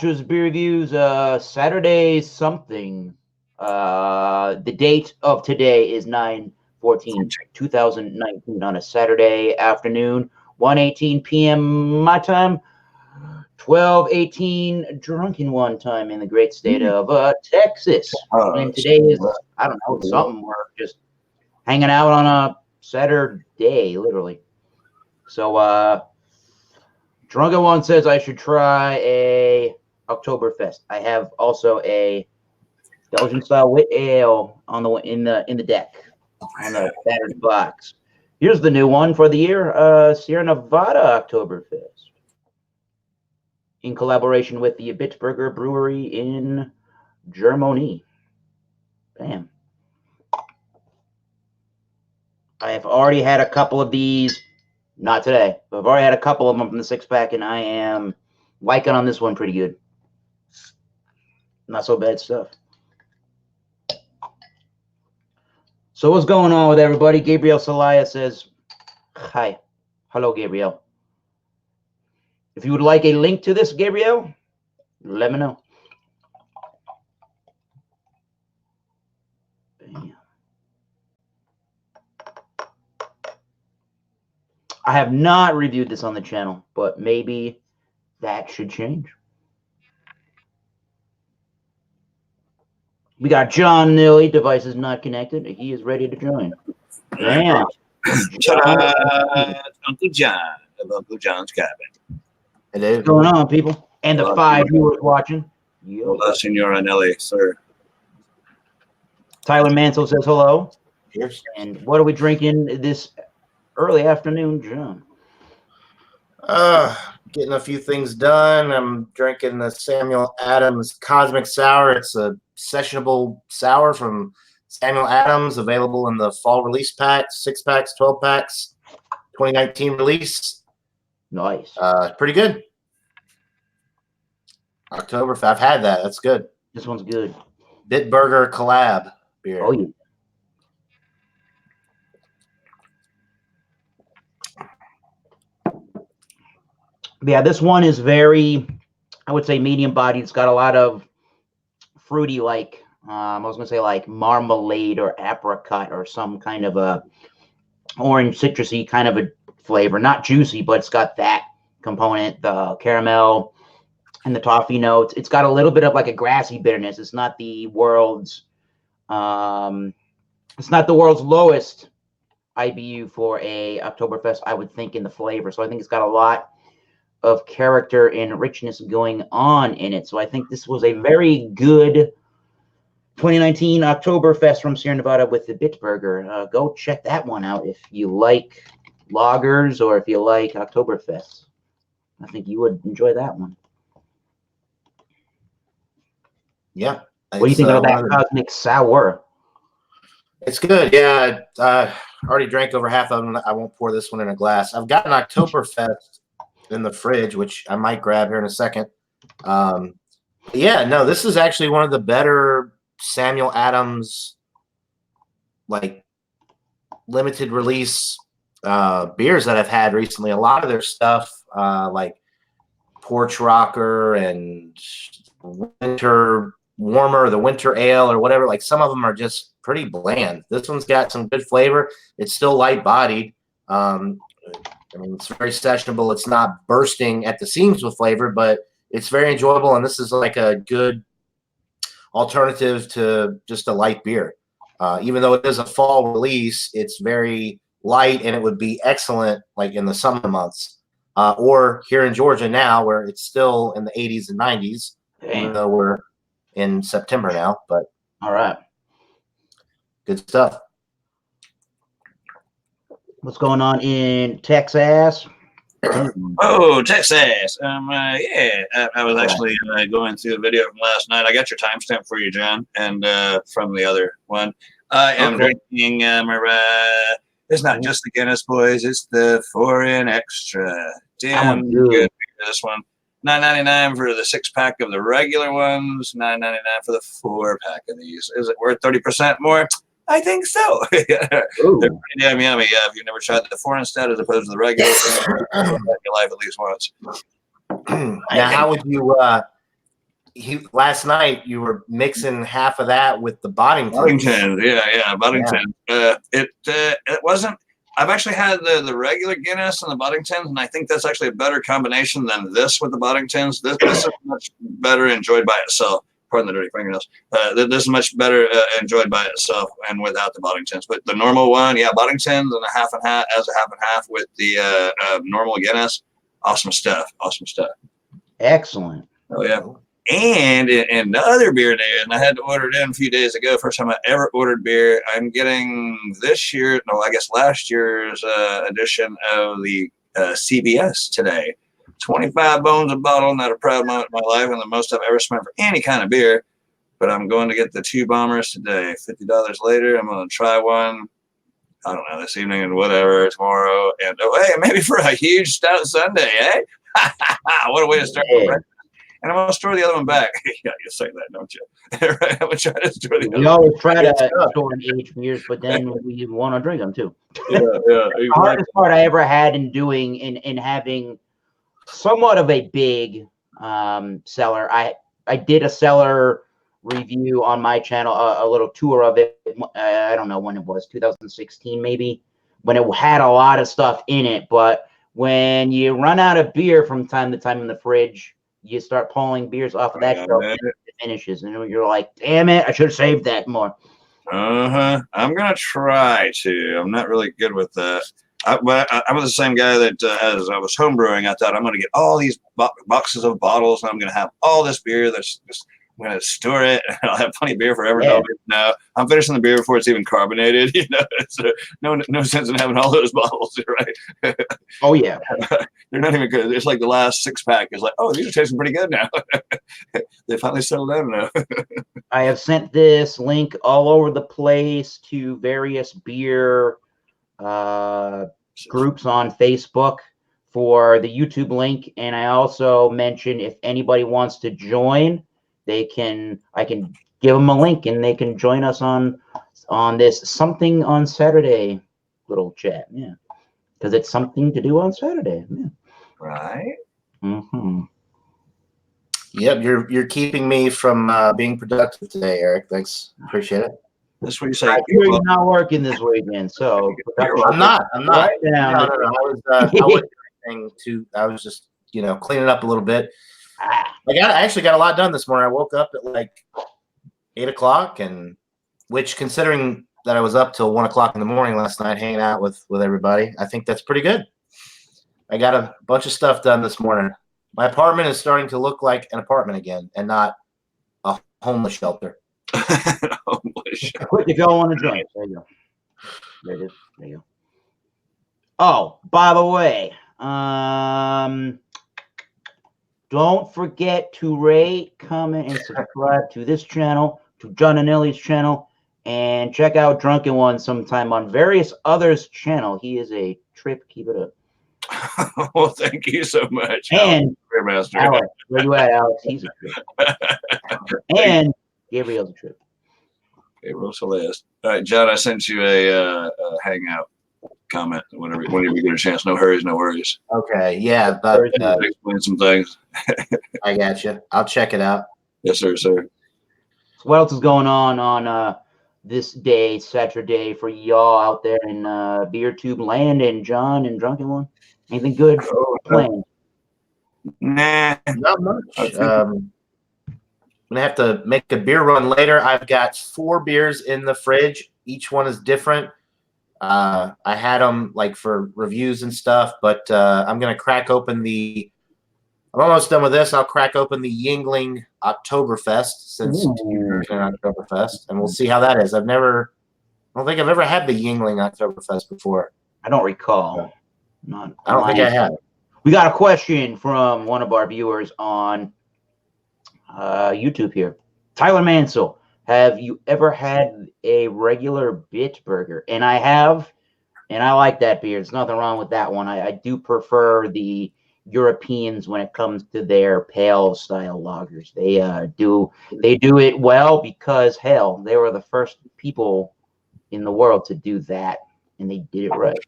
Beer Reviews, Saturday something. The date of today is 9/14/2019 on a Saturday afternoon, 1:18 p.m. my time, 12:18 drunken one time in the great state of Texas. And today is, I don't know, something. We're just hanging out on a Saturday, literally. So, Drunken One says I should try a Oktoberfest. I have also a Belgian style wit ale on the in the deck on the battered box. Here's the new one for the year: Sierra Nevada Oktoberfest, in collaboration with the Bitburger Brewery in Germany. Bam! I have already had a couple of these. Not today, but I've already had a couple of them from the 6-pack, and I am liking on this one pretty good. Not so bad stuff. So what's going on with everybody? Gabriel Salaya says, hi. Hello, Gabriel. If you would like a link to this, Gabriel, let me know. Bam. I have not reviewed this on the channel, but maybe that should change. We got John Nilly, devices not connected. He is ready to join. Damn. Uncle John of Uncle John's Cabin. Hello. What's going on, people? And the 5 viewers watching. Hola, Senora Nelly, sir. Tyler Mansell says hello. Cheers. And what are we drinking this early afternoon, John? Getting a few things done. I'm drinking the Samuel Adams Cosmic Sour. It's a sessionable sour from Samuel Adams, available in the fall release packs, 6-packs, 12-packs, 2019 release. Nice. Pretty good. Oktoberfest. I've had that. That's good. This one's good. Bitburger collab beer. Oh, yeah. Yeah, this one is very, I would say, medium bodied. It's got a lot of fruity, like, I was going to say like marmalade or apricot or some kind of a orange citrusy kind of a flavor. Not juicy, but it's got that component, the caramel and the toffee notes. It's got a little bit of like a grassy bitterness. It's not the world's, lowest IBU for a Oktoberfest, I would think, in the flavor. So I think it's got a lot of character and richness going on in it. So I think this was a very good 2019 Oktoberfest from Sierra Nevada with the Bitburger. Go check that one out if you like lagers or if you like Oktoberfest. I think you would enjoy that one. Yeah. What do you think of that Cosmic Sour? It's good. Yeah. I already drank over half of them. I won't pour this one in a glass. I've got an Oktoberfest in the fridge, which I might grab here in a second. Yeah, no, this is actually one of the better Samuel Adams, like, limited release beers that I've had recently. A lot of their stuff, like Porch Rocker and Winter Warmer, the Winter Ale or whatever, like some of them are just pretty bland. This one's got some good flavor. It's still light-bodied. I mean, it's very sessionable. It's not bursting at the seams with flavor, but it's very enjoyable. And this is like a good alternative to just a light beer. Even though it is a fall release, it's very light, and it would be excellent like in the summer months or here in Georgia now, where it's still in the 80s and 90s, even though we're in September now. But all right, good stuff. What's going on in Texas? Oh, Texas. Yeah, I was actually going through a video from last night. I got your timestamp for you, John, and from the other one. I am drinking, it's not just the Guinness, boys. It's the Foreign Extra. Damn good. This one. $9.99 for the 6-pack of the regular ones. $9.99 for the 4-pack of these. Is it worth 30% more? I think so. They're pretty damn yummy. If you've never tried the foreign stout as opposed to the regular, in your life at least once. Now, how would you last night you were mixing half of that with the Boddington. Boddington, yeah, Boddington. Yeah. It wasn't. I've actually had the regular Guinness and the Boddingtons, and I think that's actually a better combination than this with the Boddingtons. This is much better enjoyed by itself. Pardon the dirty fingernails. This is much better enjoyed by itself and without the Boddingtons. But the normal one, yeah, Boddingtons and a half and half with the normal Guinness. Awesome stuff. Awesome stuff. Excellent. Oh yeah. And in the other beer news, and I had to order it in a few days ago. First time I ever ordered beer. I'm getting last year's edition of the CBS today. 25 bones a bottle, not a proud moment in my life, and the most I've ever spent for any kind of beer. But I'm going to get the 2 bombers today. $50 later, I'm going to try one. I don't know, this evening and whatever, tomorrow. And maybe for a huge stout Sunday, eh? What a way to start the breakfast. And I'm going to store the other one back. Yeah, you say that, don't you? Right? I'm going to try to store the other one. We always try to store and age beers, but then we want to drink them too. Yeah. The hardest part I ever had in doing, in having somewhat of a big cellar. I did a cellar review on my channel, a little tour of it. I don't know when it was, 2016 maybe, when it had a lot of stuff in it. But when you run out of beer from time to time in the fridge, you start pulling beers off of that shelf, and it finishes, and you're like, damn it, I should have saved that more. I'm gonna try to. I'm not really good with that. I was the same guy that as I was homebrewing, I thought I'm gonna get all these boxes of bottles, and I'm gonna have all this beer. I'm gonna store it, and I'll have plenty of beer forever. Yeah. No, I'm finishing the beer before it's even carbonated. It's no sense in having all those bottles, right? Oh yeah. They're not even good. It's like the last 6-pack is like, oh, these are tasting pretty good now. They finally settled down now. I have sent this link all over the place to various beer groups on Facebook for the YouTube link, and I also mentioned if anybody wants to join, I can give them a link and they can join us on this something on Saturday little chat. Yeah, because it's something to do on Saturday. Yeah. Right. Mm-hmm. Yep, you're keeping me from being productive today, Eric. Thanks, appreciate it. That's what you say. I hear you're not working this weekend, so I'm not. Right now. No. I wasn't doing anything I was just cleaning up a little bit. I actually got a lot done this morning. I woke up at like 8 o'clock, and which, considering that I was up till 1 o'clock in the morning last night hanging out with everybody, I think that's pretty good. I got a bunch of stuff done this morning. My apartment is starting to look like an apartment again, and not a homeless shelter. Quick, if y'all want to join, there you go. There you go. Oh, by the way, don't forget to rate, comment, and subscribe to this channel, to John and Ellie's channel, and check out Drunken One sometime on various others' channel. He is a trip. Keep it up. Well, thank you so much. And Alex, where you at, Alex? He's a trip. And Gabriel's a trip. Gabriel Celeste. All right, John, I sent you a hangout comment whenever you get a chance. No hurries, no worries. Okay, yeah, but explain some things. I got you. I'll check it out. Yes, sir. So what else is going on this day, Saturday, for y'all out there in BeerTube land and John and Drunken One? Anything good planned? Nah, not much. I'm gonna have to make a beer run later. I've got 4 beers in the fridge. Each one is different. I had them like for reviews and stuff, but I'm gonna crack open I'm almost done with this. I'll crack open the Yuengling Oktoberfest since you're Oktoberfest, and we'll see how that is. I don't think I've ever had the Yuengling Oktoberfest before. I don't recall. I don't think I have. We got a question from one of our viewers on YouTube here. Tyler Mansell, have you ever had a regular Bitburger? And I have, and I like that beer. There's nothing wrong with that one. I do prefer the Europeans when it comes to their pale style lagers. They do it well because hell, they were the first people in the world to do that, and they did it right.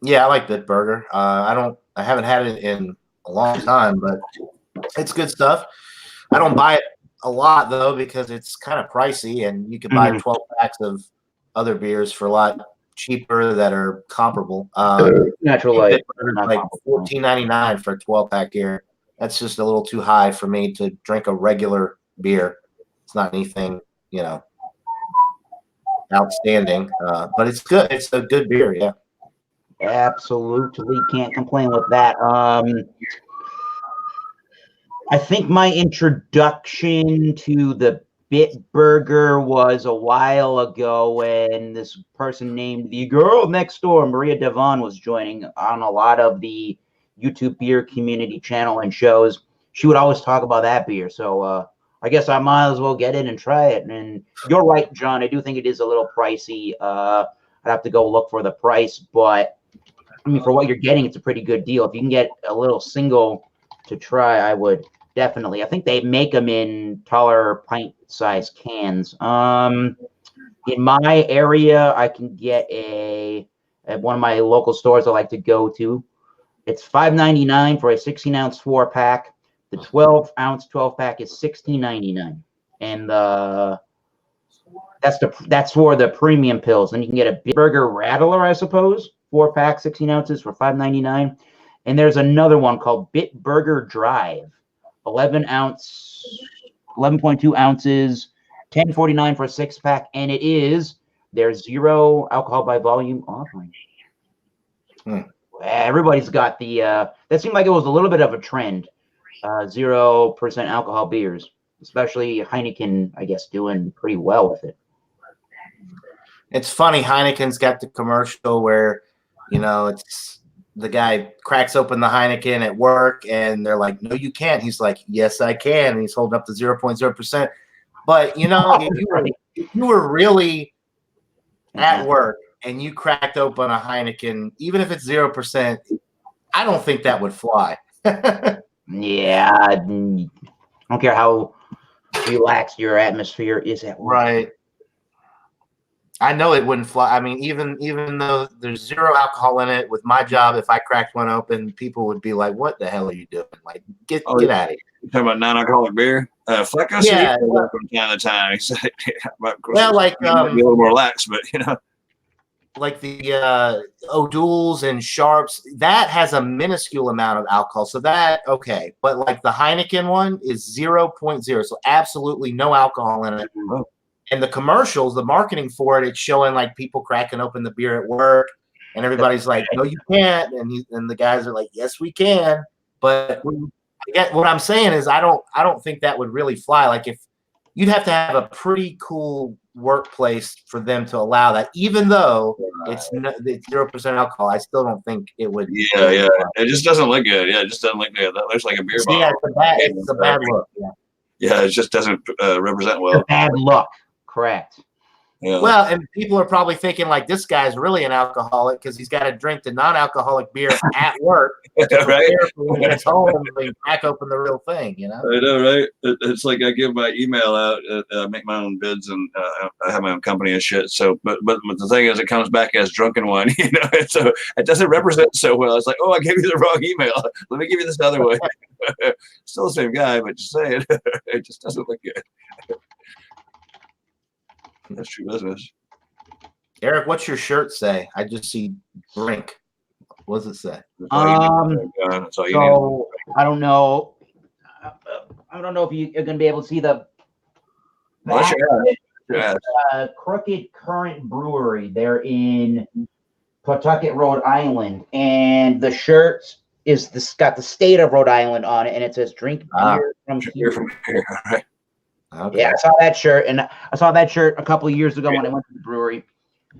Yeah, I like Bitburger. I haven't had it in a long time, but it's good stuff. I don't buy it a lot though because it's kind of pricey, and you can buy 12 packs of other beers for a lot cheaper that are comparable. Natural Light, like $14.99 for a 12-pack here. That's just a little too high for me to drink a regular beer. It's not anything, outstanding, but it's good. It's a good beer, yeah. Absolutely can't complain with that. I think my introduction to the Bitburger was a while ago when this person named the girl next door, Maria Devon, was joining on a lot of the YouTube beer community channel and shows. She would always talk about that beer. So I guess I might as well get in and try it. And you're right, John. I do think it is a little pricey. I'd have to go look for the price, but I mean, for what you're getting, it's a pretty good deal. If you can get a little single to try, I would definitely. I think they make them in taller pint-sized cans. In my area, I can get at one of my local stores I like to go to. It's $5.99 for a 16-ounce 4-pack. The 12-ounce 12-pack is $16.99, and that's for the premium pills. And you can get a Bitburger Rattler, I suppose. 4-pack, 16 ounces for $5.99. And there's another one called Bitburger Drive, 11.2 ounces, $10.49 for a 6-pack, and it is their 0 alcohol by volume offering. Everybody's got the that seemed like it was a little bit of a trend. 0% alcohol beers, especially Heineken, I guess, doing pretty well with it. It's funny, Heineken's got the commercial where it's the guy cracks open the Heineken at work and they're like, no, you can't. He's like, yes, I can. And he's holding up the 0.0%. But, if you were really at work and you cracked open a Heineken, even if it's 0%, I don't think that would fly. Yeah. I don't care how relaxed your atmosphere is at work. Right. I know it wouldn't fly. I mean, even though there's 0 alcohol in it, with my job, if I cracked one open, people would be like, "What the hell are you doing? Like, get out of here." You talking about non-alcoholic beer? Flecko said from time to time. He said, "Well, like be a little more lax, but like the O'Doul's and Sharps, that has a minuscule amount of alcohol, so that okay. But like the Heineken one is 0.0, so absolutely no alcohol in it." And the commercials, the marketing for it, it's showing like people cracking open the beer at work, and everybody's like, "No, you can't," and the guys are like, "Yes, we can." But what I'm saying is, I don't think that would really fly. Like, if you'd have to have a pretty cool workplace for them to allow that, even though it's 0% alcohol, I still don't think it would. Yeah, it just doesn't look good. Yeah, it just doesn't look good. That looks like a beer bottle. Yeah, it's a bad look. Yeah, it just doesn't represent well. It's a bad look. Correct. Yeah. Well, and people are probably thinking like, this guy's really an alcoholic because he's got to drink the non-alcoholic beer at work. Right. When he gets home, they crack open the real thing. I know, right? It's like I give my email out, make my own bids, and I have my own company and shit. So, but the thing is, it comes back as drunken one, So it doesn't represent so well. It's like, oh, I gave you the wrong email. Let me give you this other one. Still the same guy, but just saying, it just doesn't look good. That's true business. Eric, what's your shirt say? I just see drink. What does it say? So I don't know. I don't know if you're going to be able to see the Crooked Current Brewery. They're in Pawtucket, Rhode Island, and the shirt got the state of Rhode Island on it, and it says "Drink beer from here." Right. Okay. Yeah, I saw that shirt, and I saw that shirt a couple of years ago when I went to the brewery,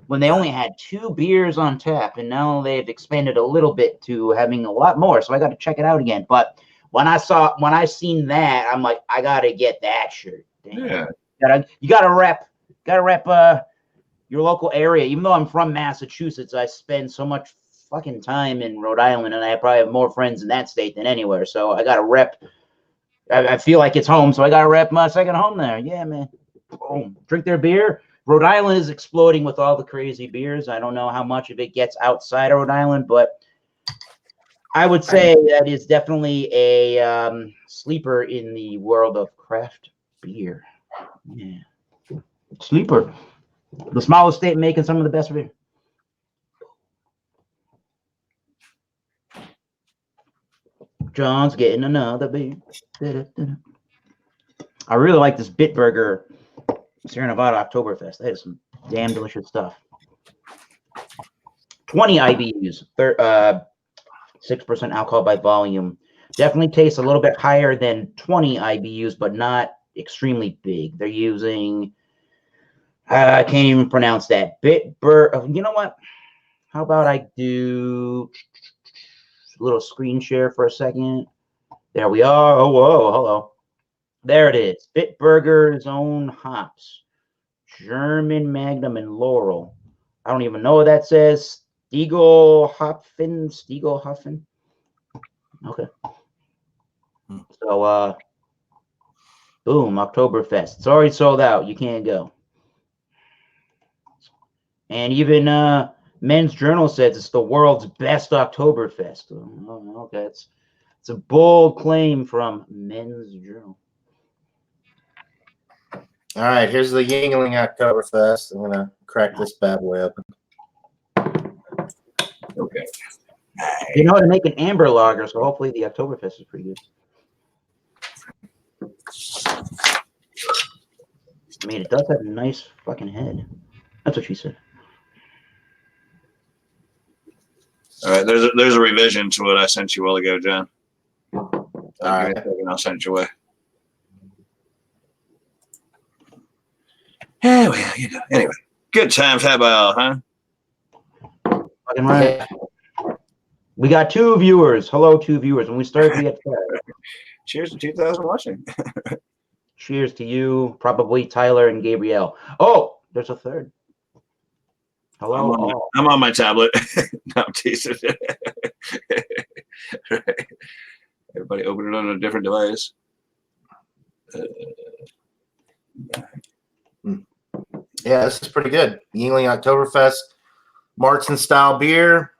when they only had 2 beers on tap, and now they've expanded a little bit to having a lot more. So I got to check it out again. But when I seen that, I'm like, I gotta get that shirt. Damn. Yeah, you gotta rep your local area. Even though I'm from Massachusetts, I spend so much fucking time in Rhode Island, and I probably have more friends in that state than anywhere. So I gotta rep. I feel like it's home, so I got to rep my second home there. Yeah, man. Boom. Drink their beer. Rhode Island is exploding with all the crazy beers. I don't know how much of it gets outside of Rhode Island, but I would say that is definitely a sleeper in the world of craft beer. Yeah. Sleeper. The smallest state making some of the best beer. John's getting another beer. I really like this Bitburger Sierra Nevada Oktoberfest. That is some damn delicious stuff. 20 IBUs, 6% alcohol by volume. Definitely tastes a little bit higher than 20 IBUs, but not extremely big. They're using, I can't even pronounce that. Bitburger. You know what? How about I do a little screen share for a second? There we are. Oh, whoa, hello. There it is. Bitburger's own hops. German Magnum and Laurel. I don't even know what that says. Stiegelhofen. Okay. So, boom, Oktoberfest. It's already sold out. You can't go. And even Men's Journal says it's the world's best Oktoberfest. Oh, okay, it's a bold claim from Men's Journal. All right, here's the Yuengling Oktoberfest. I'm gonna crack this bad boy open. Okay. You know how to make an amber lager, so hopefully the Oktoberfest is pretty good. I mean, it does have a nice fucking head. That's what she said. All right, there's a revision to what I sent you a while ago, John. All right, I'll send it your way. Yeah, well, you know. Anyway, good times. How about, huh? Fucking right. We got 2 viewers. Hello, 2 viewers. When we started, we had 5. Cheers to 2,000 watching. Cheers to you, probably Tyler and Gabrielle. Oh, there's a 3rd. Hello. I'm on my tablet. No, I'm teasing. Right. Everybody open it on a different device. yeah, this is pretty good. Yuengling Oktoberfest, Martzen style beer,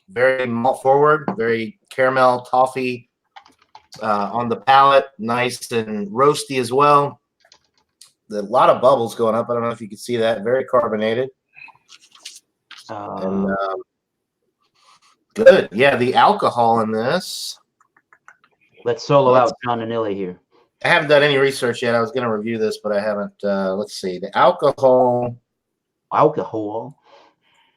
very malt forward, very caramel toffee on the palate, nice and roasty as well. A lot of bubbles going up. I don't know if you can see that. Very carbonated. And good. Yeah, the alcohol in this. Let's solo out John Anilli here. I haven't done any research yet. I was going to review this, but I haven't. Let's see. The alcohol. Alcohol,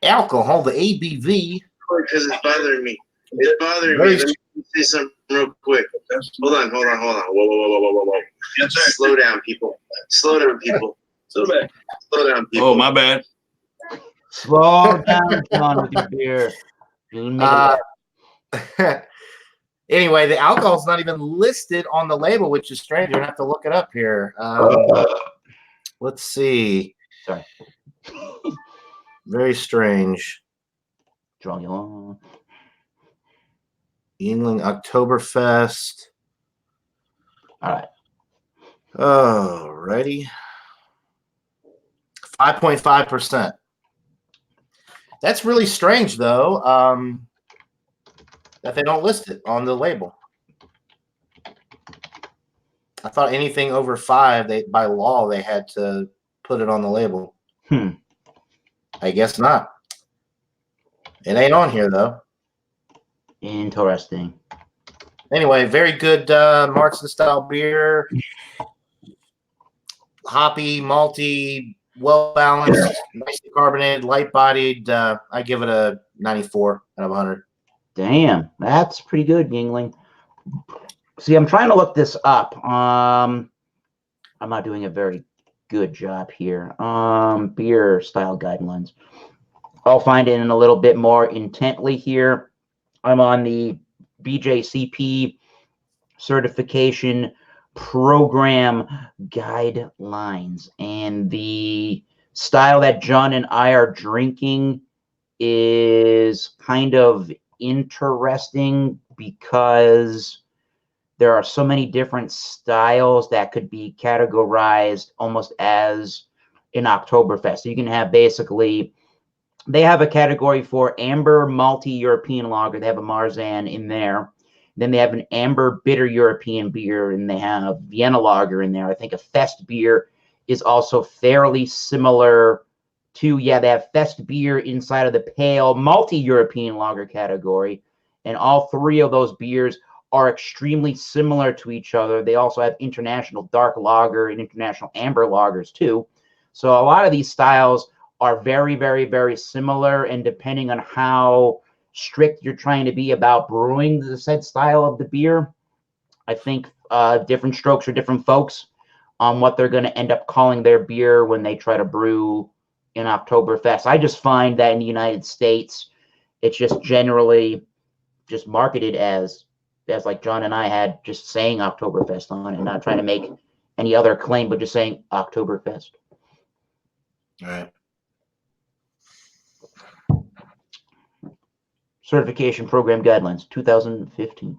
the ABV. Because it's bothering me. It's bothering me. Let me say something real quick. Hold on. Whoa. Yes, sir. Slow down, people. Slow down, people. Slow down, people. Oh, my bad. slow down, John, with your beer. Anyway, the alcohol is not even listed on the label, which is strange. You're going to have to look it up here. Let's see. Sorry. Very strange. Drawing you along. Yuengling Oktoberfest. All right. Alrighty. 5.5%. That's really strange, though, that they don't list it on the label. I thought anything over 5, by law, they had to put it on the label. I guess not. It ain't on here, though. Interesting. Anyway, very good Martzen style beer. Hoppy, malty, well balanced, nicely carbonated, light bodied. I give it a 94 out of 100. Damn, that's pretty good, Yuengling. See, I'm trying to look this up. I'm not doing a very good job here. Beer style guidelines. I'll find it in a little bit more intently here. I'm on the BJCP certification program guidelines, and the style that John and I are drinking is kind of interesting because there are so many different styles that could be categorized almost as an Oktoberfest. So you can have basically they have a category for amber malty European lager. They have a Marzen in there. Then they have an amber bitter European beer, and they have Vienna lager in there. I think a Fest beer is also fairly similar to, yeah, they have Fest beer inside of the pale malty European lager category. And all three of those beers are extremely similar to each other. They also have international dark lager and international amber lagers too. So a lot of these styles are very, very, very similar. And depending on how strict you're trying to be about brewing the said style of the beer, I think different strokes for different folks on what they're going to end up calling their beer when they try to brew in Oktoberfest. I just find that in the United States, it's just generally just marketed as like John and I had, just saying Oktoberfest on it, not trying to make any other claim, but just saying Oktoberfest. All right. Certification Program Guidelines, 2015.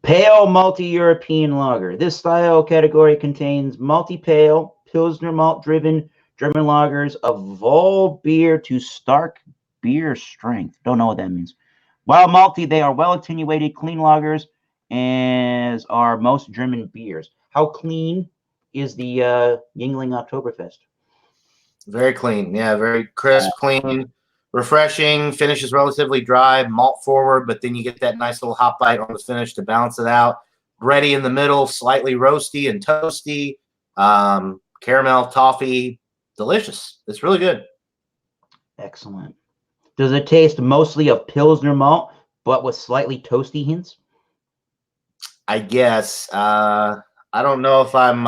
Pale malty European lager. This style category contains multi-pale, Pilsner malt-driven German lagers of Voll beer to Stark beer strength. Don't know what that means. While malty, they are well attenuated, clean lagers, as are most German beers. How clean is the Yuengling Oktoberfest? Very clean. Yeah, very crisp, clean, refreshing. Finish is relatively dry, malt forward, but then you get that nice little hop bite on the finish to balance it out. Bready in the middle, slightly roasty and toasty. Caramel, toffee, delicious. It's really good. Excellent. Does it taste mostly of Pilsner malt, but with slightly toasty hints? I guess. I don't know if I'm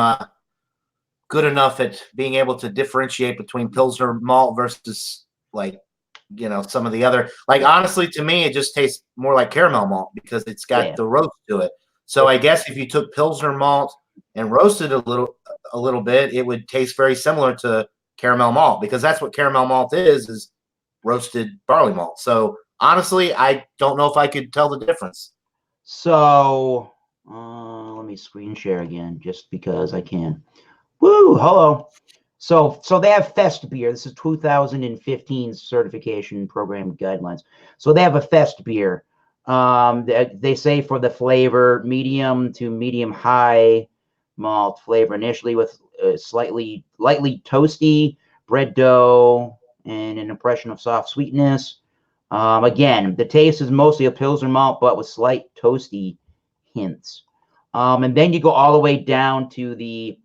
good enough at being able to differentiate between Pilsner malt versus, like, you know, some of the other. Like, honestly, to me, it just tastes more like caramel malt because it's got the roast to it. So I guess if you took Pilsner malt and roasted a little bit, it would taste very similar to caramel malt, because that's what caramel malt is roasted barley malt. So honestly, I don't know if I could tell the difference. So let me screen share again, just because I can. Woo! Hello. So they have Fest beer. This is 2015 certification program guidelines. So they have a Fest beer. They say for the flavor, medium to medium high malt flavor initially, with lightly toasty bread dough and an impression of soft sweetness. Again, the taste is mostly a Pilsner malt, but with slight toasty hints. And then you go all the way down to the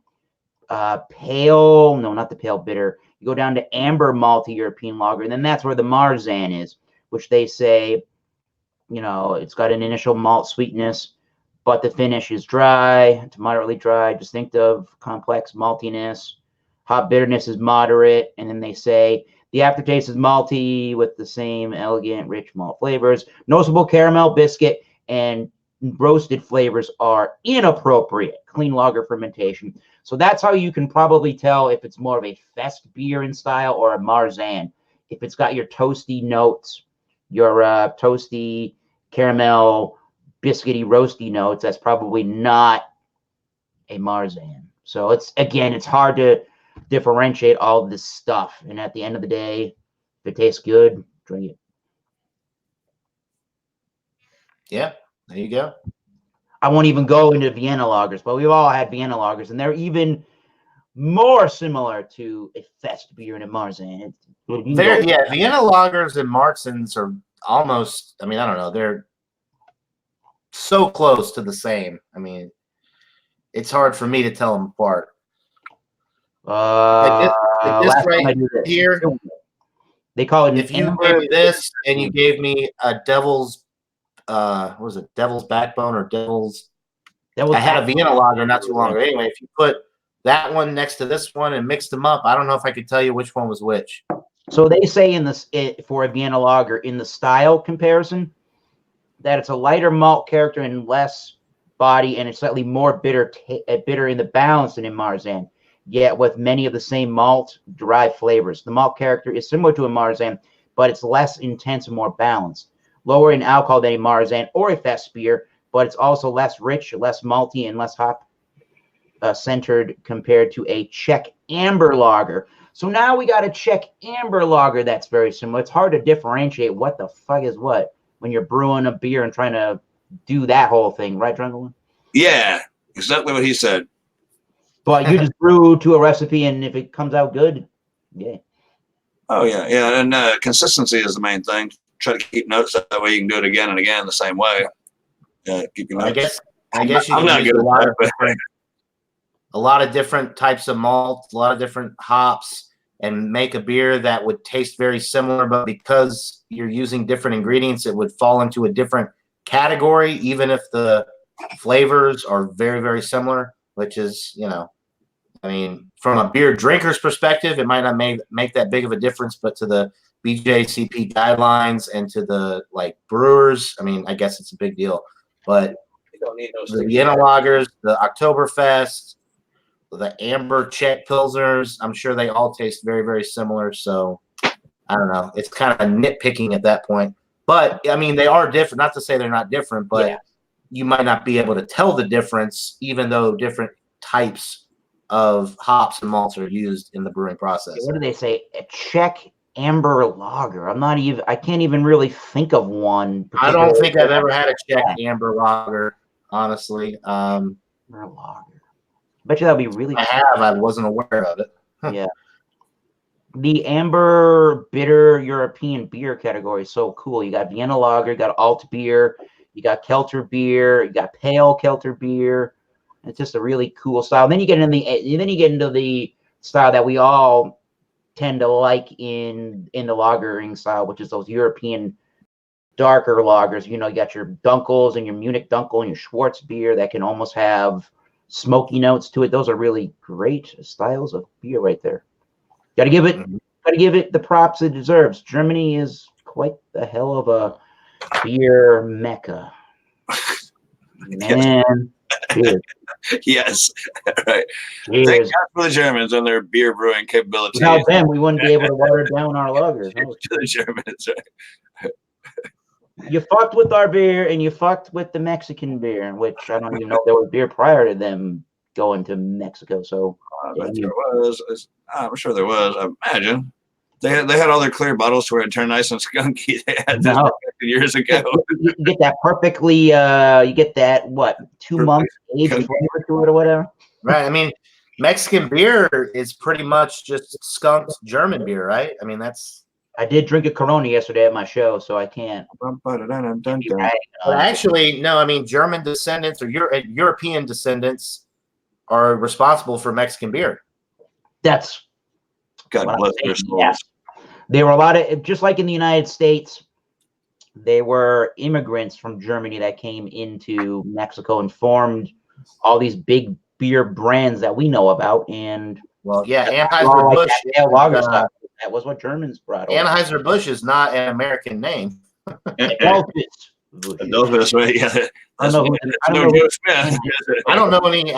pale, no, not the pale bitter. You go down to amber malty European lager, and then that's where the Marzen is, which they say, you know, it's got an initial malt sweetness, but the finish is dry to moderately dry, distinctive, complex maltiness. Hop bitterness is moderate, and then they say the aftertaste is malty with the same elegant, rich malt flavors. Noticeable caramel, biscuit, and roasted flavors are inappropriate. Clean lager fermentation. So that's how you can probably tell if it's more of a Fest beer in style or a Marzen. If it's got your toasty notes, your toasty caramel, biscuity, roasty notes, that's probably not a Marzen. So it's hard to differentiate all of this stuff. And at the end of the day, if it tastes good, drink it. Yeah, there you go. I won't even go into Vienna lagers, but we've all had Vienna lagers, and they're even more similar to a Fest beer and a Marzen. Vienna lagers and Marzens are almost, I mean, I don't know, they're so close to the same. I mean, it's hard for me to tell them apart. This right here, they call it. If you gave this and you gave me a devil's, what was it, devil's backbone or devil's? I had a Vienna lager not too long ago. Anyway, if you put that one next to this one and mixed them up, I don't know if I could tell you which one was which. So they say in this, for a Vienna lager, in the style comparison, that it's a lighter malt character and less body, and it's slightly more bitter in the balance than in Marzen, yet with many of the same malt-derived flavors. The malt character is similar to a Marzen, but it's less intense and more balanced. Lower in alcohol than a Marzen or a Fest beer, but it's also less rich, less malty, and less hop centered compared to a Czech amber lager. So now we got a Czech amber lager that's very similar. It's hard to differentiate what the fuck is what when you're brewing a beer and trying to do that whole thing, right, Drungelin? Yeah, exactly what he said. But you just brew to a recipe, and if it comes out good, yeah. Oh yeah, yeah, and consistency is the main thing. Try to keep notes that way you can do it again and again the same way. Keep your notes. I guess you I'm can not use good at that, a lot of different types of malt, a lot of different hops, and make a beer that would taste very similar, but because you're using different ingredients, it would fall into a different category, even if the flavors are very, very similar, which is, I mean, from a beer drinker's perspective, it might not make that big of a difference, but to the BJCP guidelines and to the brewers, I mean, I guess it's a big deal. But the Vienna lagers, the Oktoberfest, the amber Czech pilsners, I'm sure they all taste very, very similar. So I don't know. It's kind of nitpicking at that point. But I mean, they are different. Not to say they're not different, but you might not be able to tell the difference, even though different types of hops and malts are used in the brewing process. What do they say? A Czech amber lager. I can't even really think of one. I don't think I've ever had a Czech amber lager, honestly. Amber lager. Bet you that'd be really. I wasn't aware of it. Yeah. The amber bitter European beer category is so cool. You got Vienna lager, you got alt beer, you got Kelter beer, you got pale Kelter beer. It's just a really cool style. Then you get into the style that we all tend to like in the lagering style, which is those European darker lagers. You got your Dunkels and your Munich Dunkel and your Schwarz beer that can almost have smoky notes to it. Those are really great styles of beer right there. Got to give it the props it deserves. Germany is quite the hell of a beer mecca. Man. Yes, right. Cheers. Thank God for the Germans and their beer brewing capabilities. Without them, we wouldn't be able to water down our lagers. To the Germans, right? You fucked with our beer and you fucked with the Mexican beer, which I don't even know if there was beer prior to them going to Mexico. So there was. I'm sure there was. I imagine they had all their clear bottles to where it turned nice and skunky. They had this years ago. You get that perfectly. You get that 2 months aged flavor to it or whatever. Right. I mean, Mexican beer is pretty much just skunked German beer, right? I mean, that's. I did drink a Corona yesterday at my show, so I can't. But actually, no. I mean, German descendants or European descendants are responsible for Mexican beer. That's God bless their souls. Yes. There were a lot of, just like in the United States, there were immigrants from Germany that came into Mexico and formed all these big beer brands that we know about. And Anheuser-Busch. That was what Germans brought. Anheuser-Busch is not an American name. Adolphus, right? Yeah. I don't know any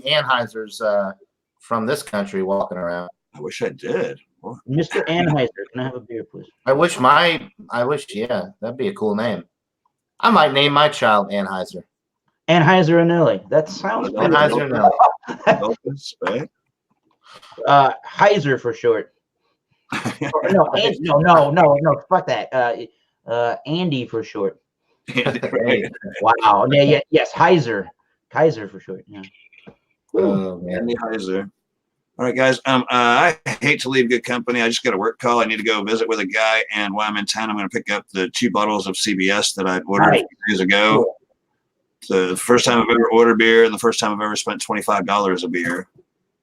Anheisers from this country walking around. I wish I did. Mr. Anheuser, can I have a beer, please? Yeah, that'd be a cool name. I might name my child Anheuser. Anheuser Anelli. That sounds good. Anheuser Anelli. Heiser for short. No, fuck that. Andy for short. Wow. Yeah, yes, Heiser. Kaiser for short. Yeah. Oh, man. Andy Heiser. All right, guys. I hate to leave good company. I just got a work call. I need to go visit with a guy, and while I'm in town, I'm going to pick up the 2 bottles of CBS that I ordered a few days ago. Cool. The first time I've ever ordered beer, and the first time I've ever spent $25 a beer.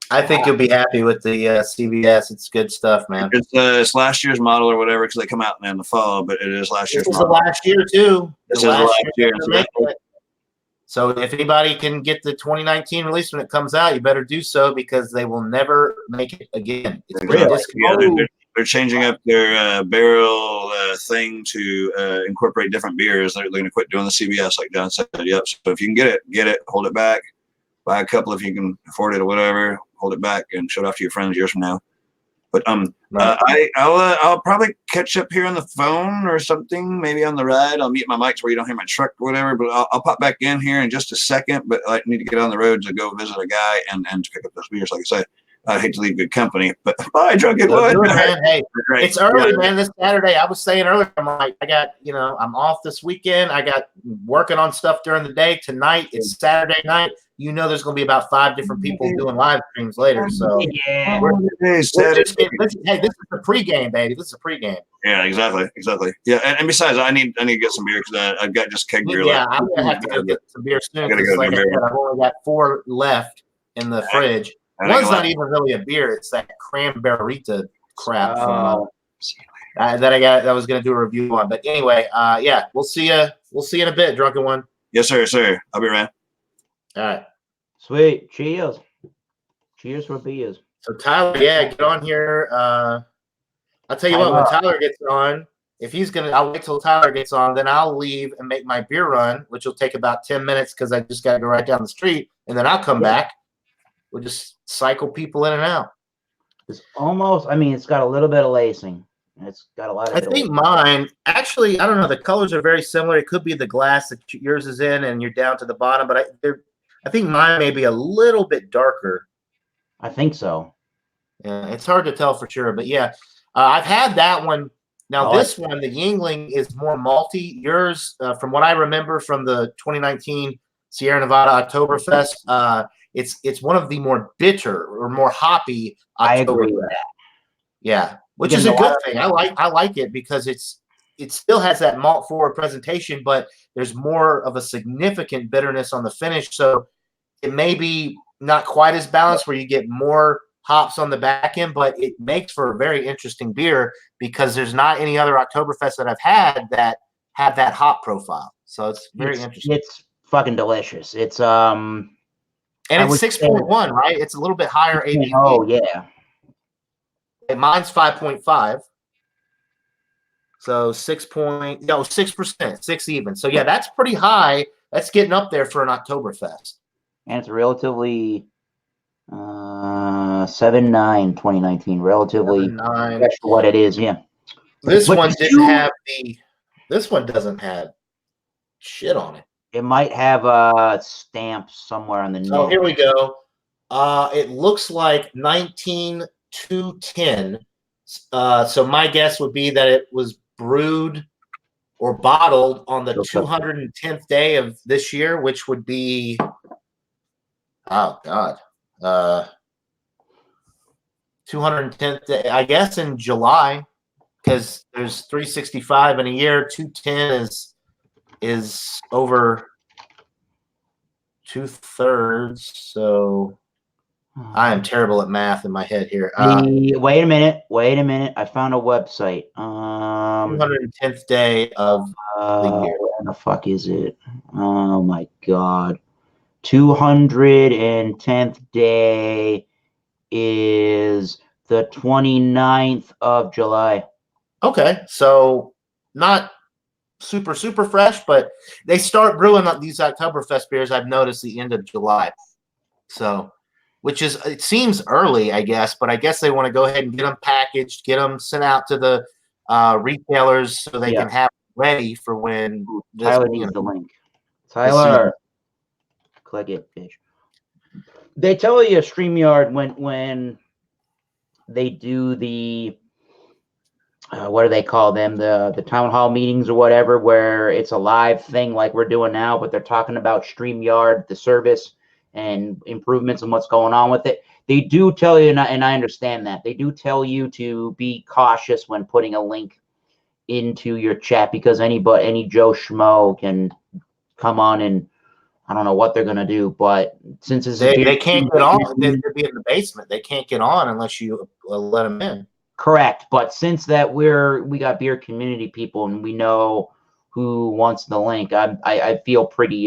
I think you'll be happy with the CBS. It's good stuff, man. It's last year's model or whatever, because they come out in the fall, but it is last year's model. This is the last year, too. This is the last year. So if anybody can get the 2019 release when it comes out, you better do so, because they will never make it again. They're changing up their barrel thing to incorporate different beers. They're going to quit doing the CBS, like John said. Yep. So if you can get it, hold it back. Buy a couple if you can afford it or whatever. Hold it back and show it off to your friends years from now. But I'll probably catch up here on the phone or something, maybe on the ride. I'll mute my mics where you don't hear my truck or whatever. But I'll pop back in here in just a second. But I need to get on the road to go visit a guy and to pick up those beers. Like I said, I hate to leave good company. But bye, Drunken Wood. Hey, Great. it's early, man. This Saturday, I was saying earlier, I'm like, I'm off this weekend. I got working on stuff during the day. Tonight, it's Saturday night. There's going to be about 5 different people doing live streams later. So Yeah. hey, this is a pregame, baby. This is a pregame. Yeah, exactly. Yeah, and besides, I need to get some beer because I've got just keg beer left. I'm gonna have to go get some beer soon. Gotta go Like I get said, I've only got 4 left in the fridge. One's not even really a beer; it's that cranberry-rita crap from that I was gonna do a review on. But anyway, we'll see you. We'll see you in a bit, Drunken One. Yes, sir. I'll be around. All right. Sweet. Cheers. Cheers for beers. So Tyler, get on here. I'll tell you what, when Tyler gets on, I'll wait till Tyler gets on, then I'll leave and make my beer run, which will take about 10 minutes because I just got to go right down the street, and then I'll come back. We'll just cycle people in and out. It's almost, it's got a little bit of lacing. It's got a lot of. I think mine, actually, I don't know. The colors are very similar. It could be the glass that yours is in, and you're down to the bottom. But I think mine may be a little bit darker. I think so. Yeah, it's hard to tell for sure. But yeah, I've had that one. Now this one, the Yingling, is more malty. Yours, from what I remember from the 2019 Sierra Nevada Oktoberfest, it's one of the more bitter or more hoppy. I agree with that. Yeah, which is a good thing. I like it because it still has that malt forward presentation, but there's more of a significant bitterness on the finish. So it may be not quite as balanced where you get more hops on the back end, but it makes for a very interesting beer because there's not any other Oktoberfest that I've had that have that hop profile. So it's very interesting. It's fucking delicious. It's and it's 6.1, right? It's a little bit higher ABV. Oh yeah. And mine's 5.5. So 6%, 6 even. So yeah, that's pretty high. That's getting up there for an Oktoberfest. And it's relatively 7.9 2019. Relatively that's what it is, yeah. This one doesn't have shit on it. It might have a stamp somewhere on the neck. Oh, here we go. It looks like 19-210. So my guess would be that it was brewed or bottled on the 210th day of this year, which would be, oh God, 210th day, I guess in July, because there's 365 in a year. 210 is over 2/3. So I am terrible at math in my head here. Wait a minute. I found a website. 210th day of the year. Where the fuck is it? Oh my God. 210th day is the 29th of July. Okay. So not super fresh, but they start brewing up these Oktoberfest beers, I've noticed, the end of July. So, which is, it seems early, I guess, but I guess they want to go ahead and get them packaged, get them sent out to the retailers so they can have it ready for when Tyler needs the link. Tyler, click it, bitch. They tell you StreamYard when they do the what do they call them? The town hall meetings or whatever, where it's a live thing like we're doing now, but they're talking about StreamYard, the service, and improvements and what's going on with it. They do tell you, and I understand that, they do tell you to be cautious when putting a link into your chat because any Joe Schmo can come on and I don't know what they're gonna do, but since it's they can't get on, they'll be in the basement. They can't get on unless you let them in. Correct, but since that we got beer community people and we know who wants the link, I feel pretty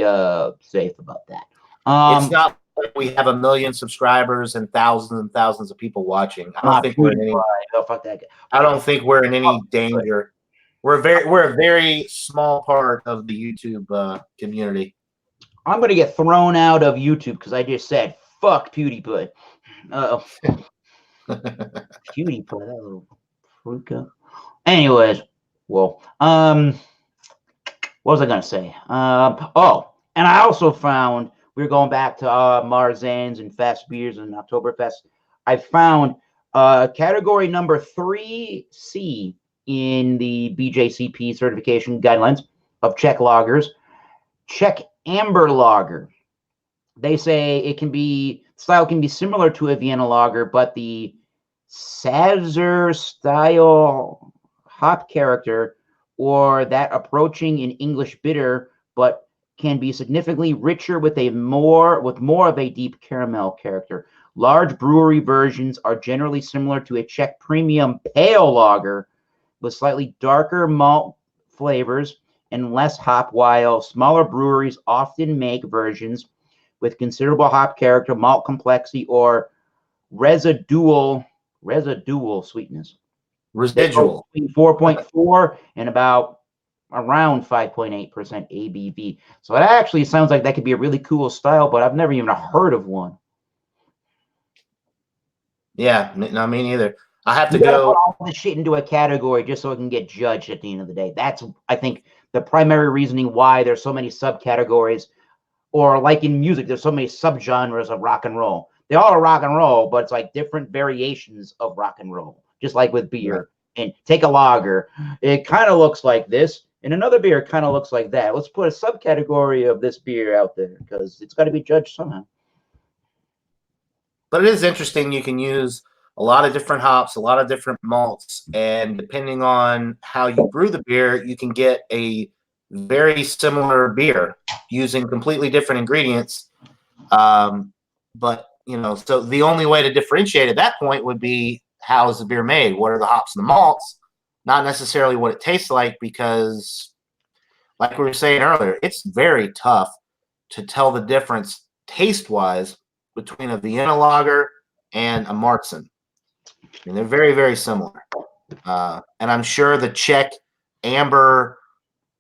safe about that. It's not like we have 1 million subscribers and thousands of people watching. I don't think we're in any. Oh, fuck that guy. I don't think we're in any danger. We're a very small part of the YouTube community. I'm gonna get thrown out of YouTube because I just said fuck PewDiePie. PewDiePie, that little freaka. Anyways, well, what was I gonna say? Oh, and I also found we were going back to Marzans and Fest Beers and Oktoberfest. I found category number 3C in the BJCP certification guidelines of Czech lagers, Czech Amber Lager. They say style can be similar to a Vienna lager, but the Sazerac style hop character or that approaching an English bitter, but can be significantly richer with more of a deep caramel character. Large brewery versions are generally similar to a Czech premium pale lager with slightly darker malt flavors and less hop, while smaller breweries often make versions with considerable hop character, malt complexity, or residual sweetness. Residual. Between 4.4 and around 5.8% ABV. So it actually sounds like that could be a really cool style, but I've never even heard of one. Yeah, no, me neither. I have to You gotta go. put all this shit into a category just so it can get judged at the end of the day. That's, I think, the primary reasoning why there's so many subcategories, or like in music, there's so many subgenres of rock and roll. They all are rock and roll, but it's like different variations of rock and roll. Just like with beer. Right. And take a lager, it kind of looks like this, and another beer kind of looks like that. Let's put a subcategory of this beer out there because it's got to be judged somehow. But it is interesting. You can use a lot of different hops, a lot of different malts, and depending on how you brew the beer, you can get a very similar beer using completely different ingredients. But, so the only way to differentiate at that point would be, how is the beer made? What are the hops and the malts? Not necessarily what it tastes like, because like we were saying earlier, it's very tough to tell the difference taste-wise between a Vienna lager and a Märzen. And they're very, very similar. And I'm sure the Czech Amber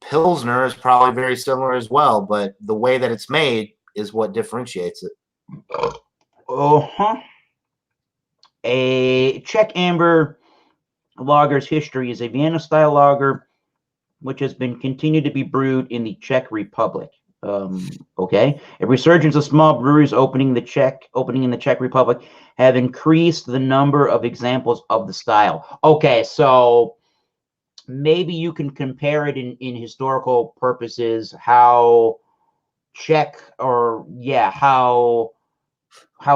Pilsner is probably very similar as well, but the way that it's made is what differentiates it. A Czech Amber lager's history is a Vienna-style lager, which has been continued to be brewed in the Czech Republic. Okay, a resurgence of small breweries opening in the Czech Republic have increased the number of examples of the style. Okay, so maybe you can compare it in historical purposes, how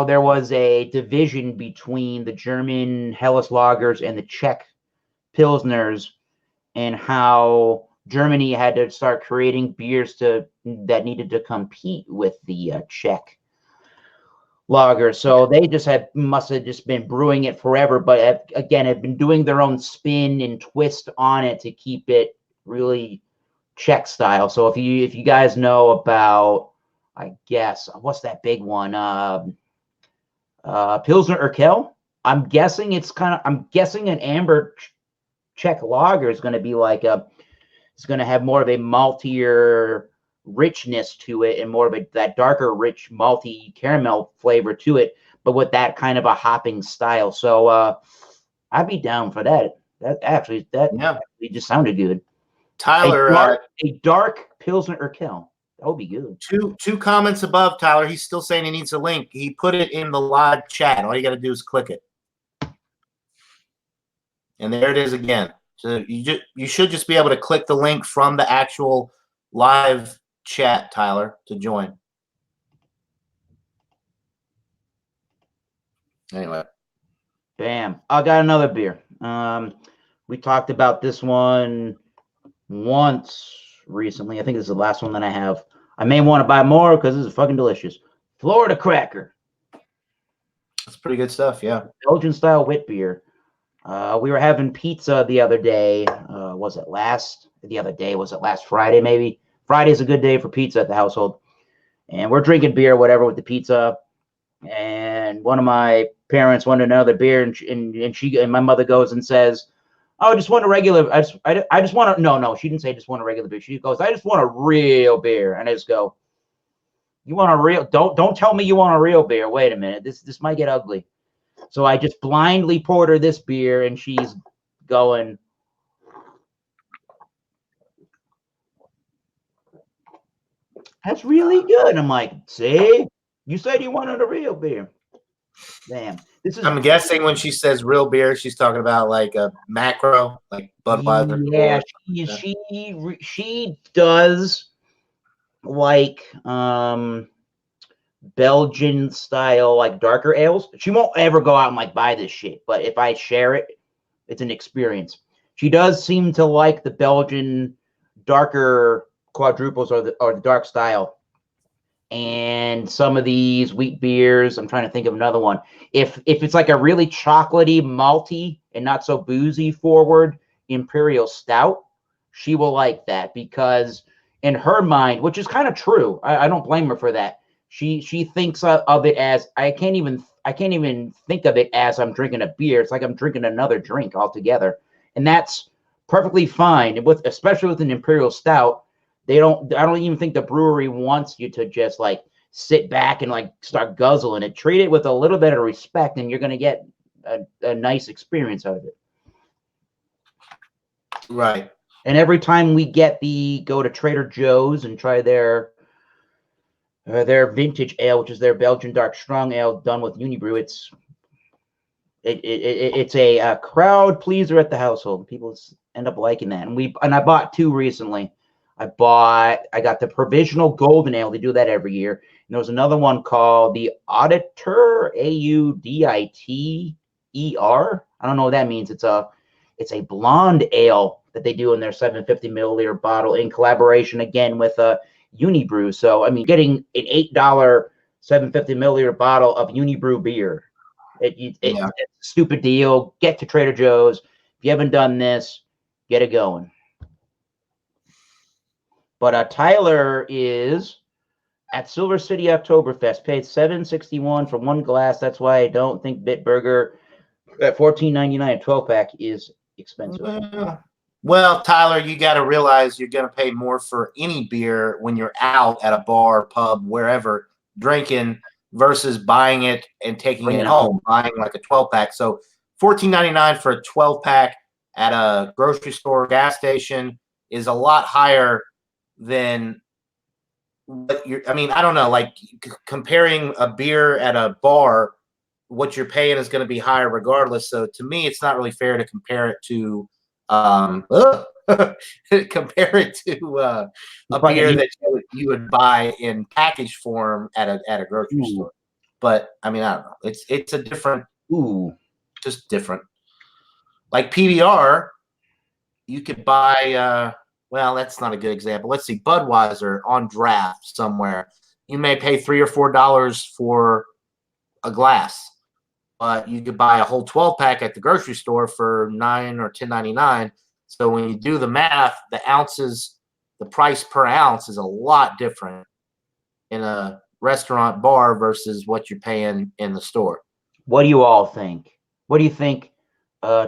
there was a division between the German Helles lagers and the Czech Pilsners, and how Germany had to start creating beers that needed to compete with the Czech lager. So they must have just been brewing it forever, but have been doing their own spin and twist on it to keep it really Czech style. So if you guys know about, I guess, what's that big one? Pilsner Urquell. I'm guessing an amber Czech lager is going to be it's going to have more of a maltier richness to it and more of that darker, rich, malty caramel flavor to it, but with that kind of a hopping style. So I'd be down for that. That actually just sounded good. Tyler, a dark Pilsner Urquell. That would be good. Two comments above, Tyler. He's still saying he needs a link. He put it in the live chat. All you got to do is click it. And there it is again. So you should just be able to click the link from the actual live chat, Tyler, to join. Anyway. Bam. I got another beer. We talked about this one once recently. I think this is the last one that I have. I may want to buy more because this is fucking delicious. Florida Cracker. That's pretty good stuff, yeah. Belgian style wit beer. We were having pizza the other day. Was it last Friday maybe? Friday's a good day for pizza at the household. And we're drinking beer, whatever, with the pizza. And one of my parents wanted another beer, and my mother goes and says, "Oh, I just want a regular. I just want a no. She didn't say just want a regular beer. She goes, I just want a real beer." And I just go, "You want a real? Don't tell me you want a real beer. Wait a minute. This might get ugly." So I just blindly poured her this beer, and she's going, that's really good. I'm like, see, you said you wanted a real beer. Damn, this is. I'm guessing when she says real beer, she's talking about like a macro, like Budweiser. Yeah, she does like Belgian style, like darker ales. She won't ever go out and like buy this shit, but if I share it, it's an experience. She does seem to like the Belgian darker quadruples or the dark style. And some of these wheat beers, I'm trying to think of another one. If it's like a really chocolatey, malty, and not so boozy forward Imperial Stout, she will like that, because in her mind, which is kind of true, I don't blame her for that. She thinks of it as I can't even think of it as I'm drinking a beer. It's like I'm drinking another drink altogether, and that's perfectly fine. Especially with an Imperial Stout. I don't even think the brewery wants you to just like sit back and like start guzzling it. Treat it with a little bit of respect, and you're going to get a nice experience out of it. Right. And every time we go to Trader Joe's and try their vintage ale, which is their Belgian dark strong ale done with Unibrew, it's a crowd pleaser at the household. People end up liking that. And I bought 2 recently. I got the Provisional Golden Ale. They do that every year. And there was another one called the Auditor, Auditer. I don't know what that means. It's a blonde ale that they do in their 750 milliliter bottle in collaboration again with Unibrew. So I mean, getting an $8 750 milliliter bottle of Unibrew beer, it's a stupid deal. Get to Trader Joe's. If you haven't done this, get it going. But Tyler is at Silver City Oktoberfest, paid $7.61 for 1 glass. That's why I don't think Bitburger at $14.99 a 12-pack is expensive. Well, Tyler, you got to realize you're going to pay more for any beer when you're out at a bar, pub, wherever, drinking versus buying it and taking it home, buying like a 12-pack. So $14.99 for a 12-pack at a grocery store, gas station is a lot higher than what I don't know, like comparing a beer at a bar, what you're paying is going to be higher regardless. So to me, it's not really fair to compare it to a beer that you would buy in package form at a grocery store. But I mean, I don't know. It's a different, just different. Like PBR, you could buy. Well, that's not a good example. Let's see, Budweiser on draft somewhere. You may pay $3 or $4 for a glass, but you could buy a whole 12-pack at the grocery store for $9 or $10.99. So when you do the math, the ounces, the price per ounce is a lot different in a restaurant bar versus what you're paying in the store. What do you all think? What do you think?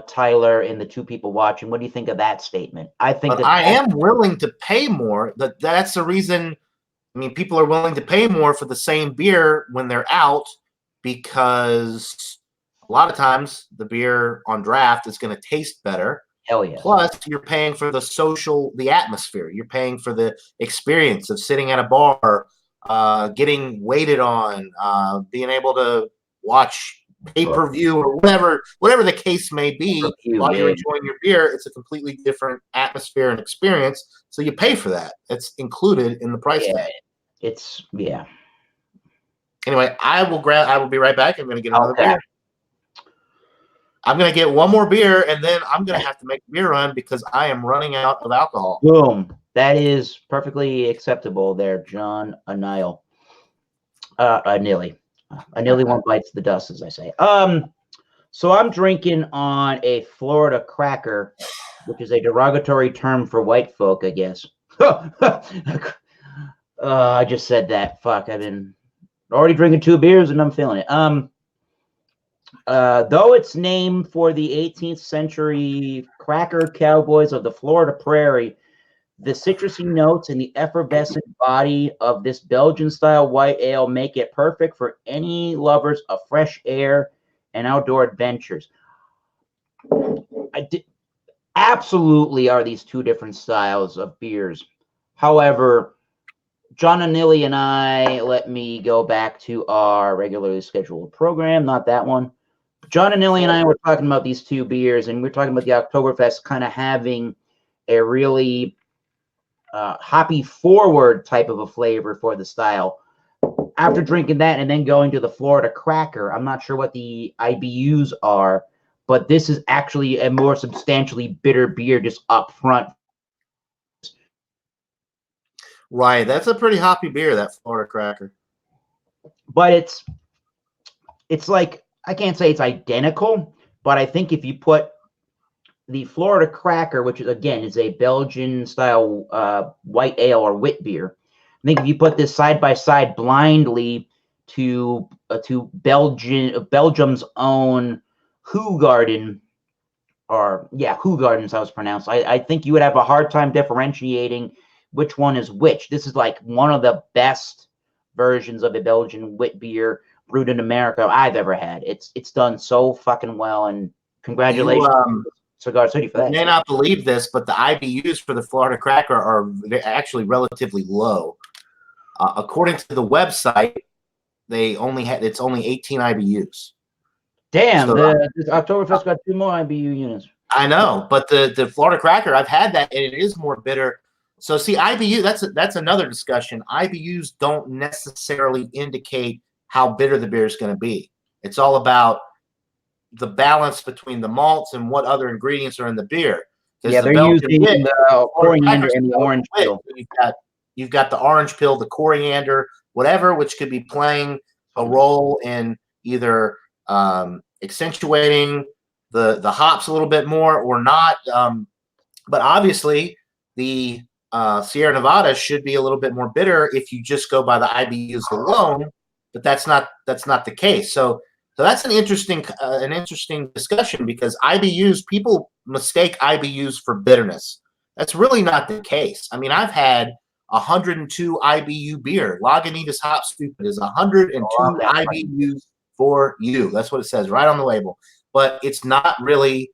Tyler and the 2 people watching, what do you think of that statement? I think that I am willing to pay more. That's the reason. I mean, people are willing to pay more for the same beer when they're out, because a lot of times the beer on draft is going to taste better. Hell yeah. Plus, you're paying for the atmosphere. You're paying for the experience of sitting at a bar, getting waited on, being able to watch pay-per-view or whatever the case may be. While you're enjoying your beer, it's a completely different atmosphere and experience. So you pay for that. It's included in the price tag. Anyway, I will be right back. I'm going to get another beer. I'm going to get one more beer, and then I'm going to have to make a beer run because I am running out of alcohol. Boom. That is perfectly acceptable there, John Anil. Nearly one bites the dust, as I say. So I'm drinking on a Florida cracker, which is a derogatory term for white folk, I guess. I just said that. Fuck, I've been already drinking 2 beers and I'm feeling it. Though it's named for the 18th century cracker cowboys of the Florida prairie, the citrusy notes and the effervescent body of this Belgian-style white ale make it perfect for any lovers of fresh air and outdoor adventures. Absolutely are these two different styles of beers. However, John Anili and I, let me go back to our regularly scheduled program, not that one. John Anili and I were talking about these two beers, and we're talking about the Oktoberfest kind of having a really hoppy forward type of a flavor for the style. After drinking that and then going to the Florida Cracker, I'm not sure what the IBUs are, but this is actually a more substantially bitter beer just up front. Right, that's a pretty hoppy beer, that Florida Cracker. But it's like, I can't say it's identical, but I think if you put the Florida Cracker, which again is a Belgian style white ale or wit beer, I think if you put this side by side blindly to Belgium's own Hoegaarden, or Hoegaarden's how it's pronounced, I think you would have a hard time differentiating which one is which. This is like one of the best versions of a Belgian wit beer brewed in America I've ever had. It's done so fucking well, and congratulations, Cigar City, for that. You may not believe this, but the IBUs for the Florida Cracker are actually relatively low. According to the website, it's only 18 IBUs. Damn, this Oktoberfest got 2 more IBU units. I know, but the Florida Cracker, I've had that, and it is more bitter. So see, IBU, that's another discussion. IBUs don't necessarily indicate how bitter the beer is going to be. It's all about the balance between the malts and what other ingredients are in the beer. Yeah, they're using the coriander and the orange peel. You've got the orange peel, the coriander, whatever, which could be playing a role in either accentuating the hops a little bit more or not. But obviously, the Sierra Nevada should be a little bit more bitter if you just go by the IBUs alone. But that's not the case. So that's an interesting discussion, because IBUs, people mistake IBUs for bitterness. That's really not the case. I mean, I've had 102 IBU beer. Lagunitas Hop Stupid is 102 IBUs for you. That's what it says right on the label. But it's not really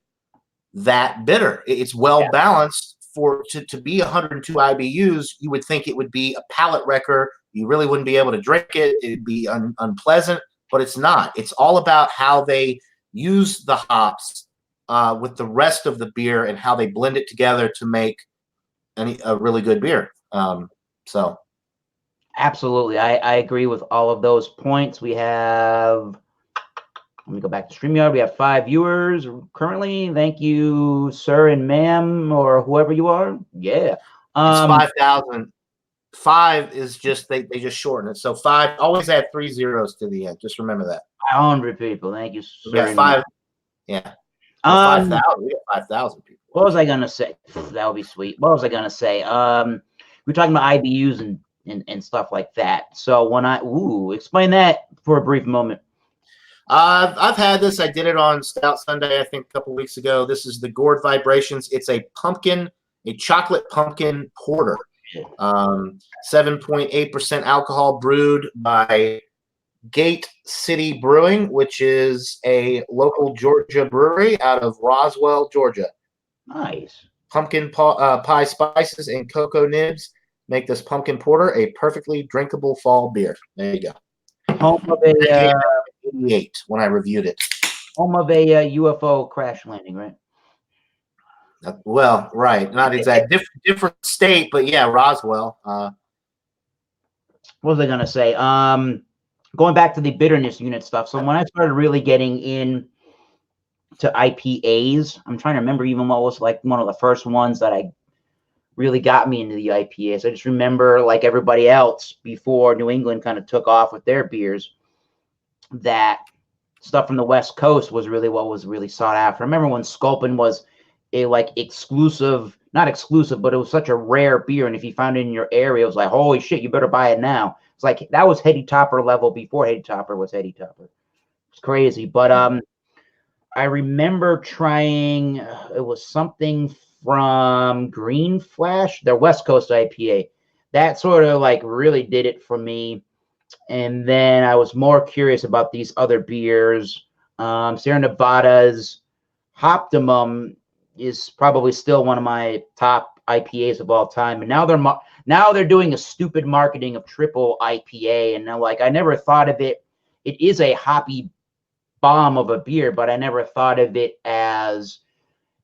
that bitter. It's well balanced. To be 102 IBUs, you would think it would be a palate wrecker. You really wouldn't be able to drink it. It'd be unpleasant, but it's not. It's all about how they use the hops with the rest of the beer and how they blend it together to make a really good beer. So, absolutely, I agree with all of those points. We have, let me go back to StreamYard. We have 5 viewers currently. Thank you, sir and ma'am, or whoever you are. Yeah, it's 5,000. 5 is just they just shorten it. So 5, always add 3 zeros to the end. Just remember that. 500 people. Thank you, sir. We got 5. Yeah. 5,000. We got 5,000 people. What was I gonna say? That would be sweet. What was I gonna say? We're talking about IBUs and stuff like that. So when explain that for a brief moment. I've had this. I did it on Stout Sunday, I think, a couple weeks ago. This is the Gourd Vibrations. It's a chocolate pumpkin porter. 7.8% alcohol, brewed by Gate City Brewing, which is a local Georgia brewery out of Roswell, Georgia. Nice. Pumpkin pie spices and cocoa nibs make this pumpkin porter a perfectly drinkable fall beer. There you go. Home of a 88 when I reviewed it. Home of a UFO crash landing, right? Well, right, not exactly different state, but yeah, Roswell. What was I gonna say? Going back to the bitterness unit stuff. So when I started really getting in to IPAs, I'm trying to remember even what was like one of the first ones that I really got me into the IPAs. I just remember, like everybody else before New England kind of took off with their beers, that stuff from the West Coast was really what was really sought after. I remember when Sculpin was a not exclusive, but it was such a rare beer, and if you found it in your area, it was like, holy shit, you better buy it now. It's like that was Heady Topper level before Heady Topper was Heady Topper. It's crazy. But I remember trying, it was something from Green Flash, their West Coast IPA. That sort of like really did it for me. And then I was more curious about these other beers. Sierra Nevada's Optimum is probably still one of my top IPAs of all time, and now they're doing a stupid marketing of triple IPA, and I never thought of it. It is a hoppy bomb of a beer, but I never thought of it as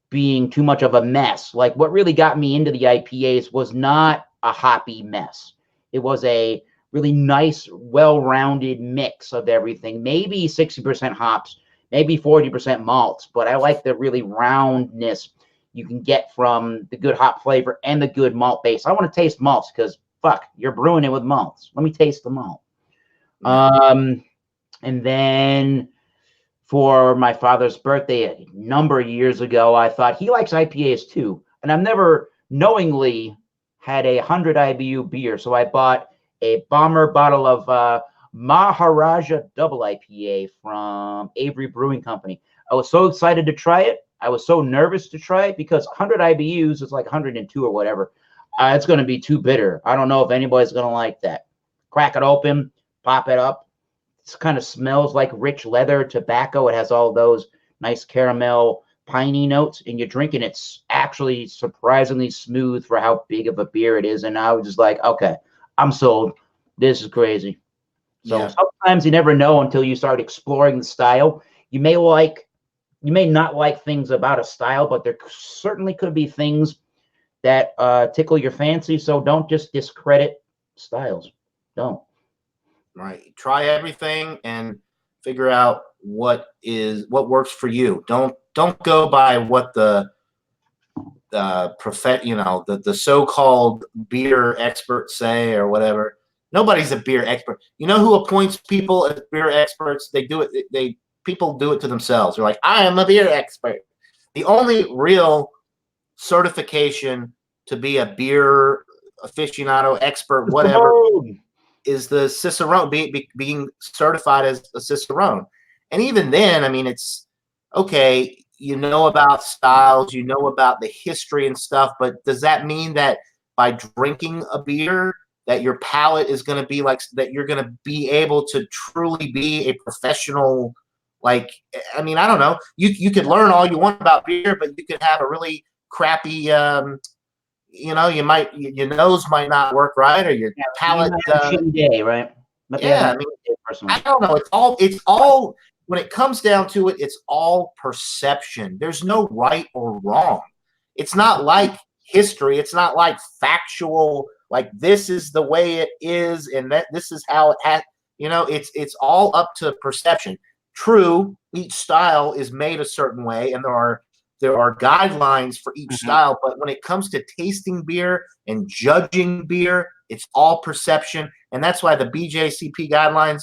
being too much of a mess. Like, what really got me into the IPAs was not a hoppy mess. It was a really nice, well-rounded mix of everything. Maybe 60% hops, maybe 40% malts, but I like the really roundness you can get from the good hop flavor and the good malt base. I want to taste malts because, fuck, you're brewing it with malts. Let me taste the malt. And then for my father's birthday a number of years ago, I thought he likes IPAs too. And I've never knowingly had a 100 IBU beer. So I bought a bomber bottle of Maharaja Double IPA from Avery Brewing Company. I was so excited to try it. I was so nervous to try it because 100 IBUs is like 102 or whatever. It's going to be too bitter. I don't know if anybody's going to like that. Crack it open, pop it up. It kind of smells like rich leather tobacco. It has all those nice caramel piney notes, and you're drinking it's actually surprisingly smooth for how big of a beer it is. And I was just like, okay, I'm sold. This is crazy. So sometimes you never know until you start exploring the style. You may not like things about a style, but there certainly could be things that tickle your fancy. So don't just discredit styles. Don't. Right. Try everything and figure out what works for you. Don't go by what the so-called beer experts say or whatever. Nobody's a beer expert. You know who appoints people as beer experts? People do it to themselves. They're like, I am a beer expert. The only real certification to be a beer aficionado, expert, whatever, is the Cicerone, being certified as a Cicerone. And even then, I mean, it's okay, you know about styles, you know about the history and stuff, but does that mean that by drinking a beer that your palate is going to be like, that you're going to be able to truly be a professional? Like, I mean, I don't know. You could learn all you want about beer, but you could have a really crappy, your nose might not work right, or your palate. Day, right? Yeah, I mean, I don't know. It's all. When it comes down to it, it's all perception. There's no right or wrong. It's not like history. It's not like factual. Like, this is the way it is, and that this is how it has. It's all up to perception. True, each style is made a certain way, and there are guidelines for each style, but when it comes to tasting beer and judging beer, it's all perception. And that's why the BJCP guidelines,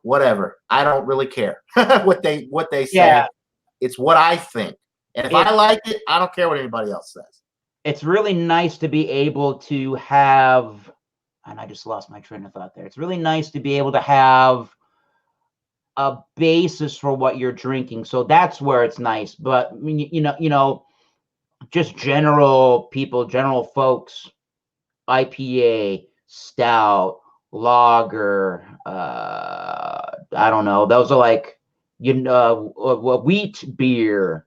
whatever. I don't really care what they say. Yeah. It's what I think. And if I like it, I don't care what anybody else says. It's really nice to be able to have, and I just lost my train of thought there. It's really nice to be able to have a basis for what you're drinking. So that's where it's nice. But just general folks, IPA, stout, lager, I don't know. Those are like, wheat beer,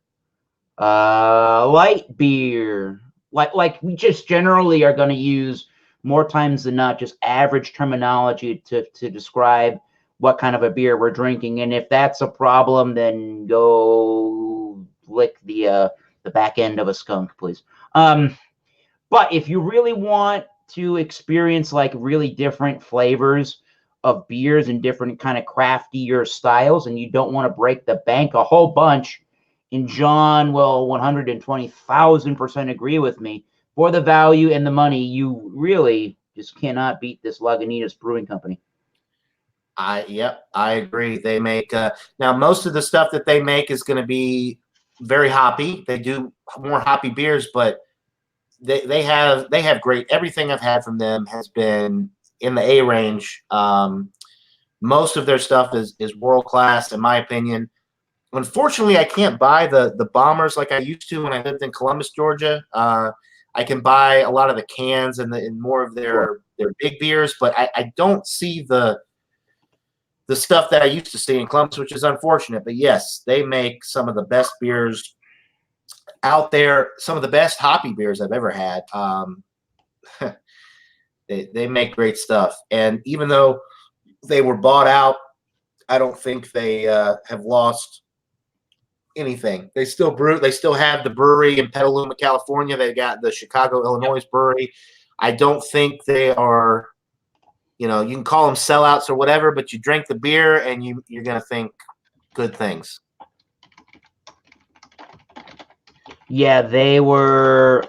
light beer. Like we just generally are going to use more times than not just average terminology to describe what kind of a beer we're drinking. And if that's a problem, then go lick the back end of a skunk, please. But if you really want to experience like really different flavors of beers and different kind of craftier styles, and you don't want to break the bank a whole bunch, and John will 120,000% agree with me, for the value and the money, you really just cannot beat this Lagunitas Brewing Company. I agree. They make now most of the stuff that they make is going to be very hoppy. They do more hoppy beers, but they have great. Everything I've had from them has been in the A range. Most of their stuff is world class, in my opinion. Unfortunately, I can't buy the bombers like I used to when I lived in Columbus, Georgia. I can buy a lot of the cans and more of their big beers, but I don't see the stuff that I used to see in clumps, which is unfortunate. But yes, they make some of the best beers out there, some of the best hoppy beers I've ever had. They make great stuff. And even though they were bought out, I don't think they have lost anything. They still brew. They still have the brewery in Petaluma, California. They got the Chicago, Illinois brewery. I don't think they are, you know, you can call them sellouts or whatever, but you drink the beer and you're going to think good things. Yeah, they were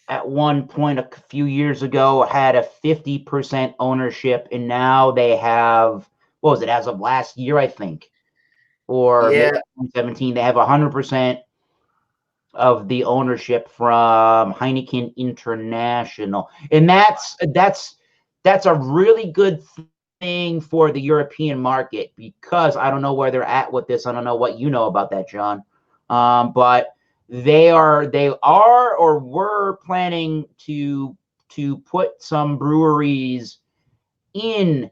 at one point a few years ago had a 50% ownership, and now they have, what was it, as of last year, I think, or maybe 2017, they have 100% of the ownership from Heineken International, and that's a really good thing for the European market, because I don't know where they're at with this. I don't know what you know about that, John, but they are or were planning to put some breweries on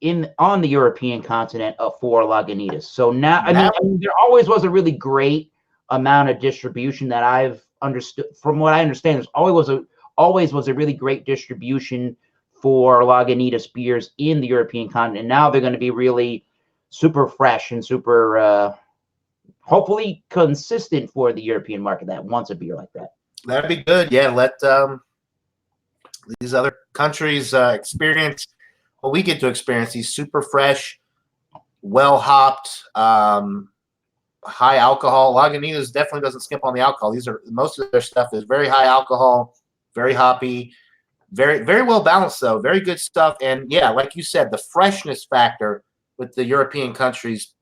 the European continent for Lagunitas. So now, I mean, there always was a really great amount of distribution that I've understood. From what I understand, there's always was a really great distribution for Lagunitas beers in the European continent. Now they're going to be really super fresh and super, hopefully consistent for the European market that wants a beer like that. That'd be good. Yeah, let these other countries experience what we get to experience, these super fresh, well hopped, high alcohol. Lagunitas definitely doesn't skimp on the alcohol. Most of their stuff is very high alcohol, very hoppy, very, very well balanced though. Very good stuff. And yeah, like you said, the freshness factor with the European countries,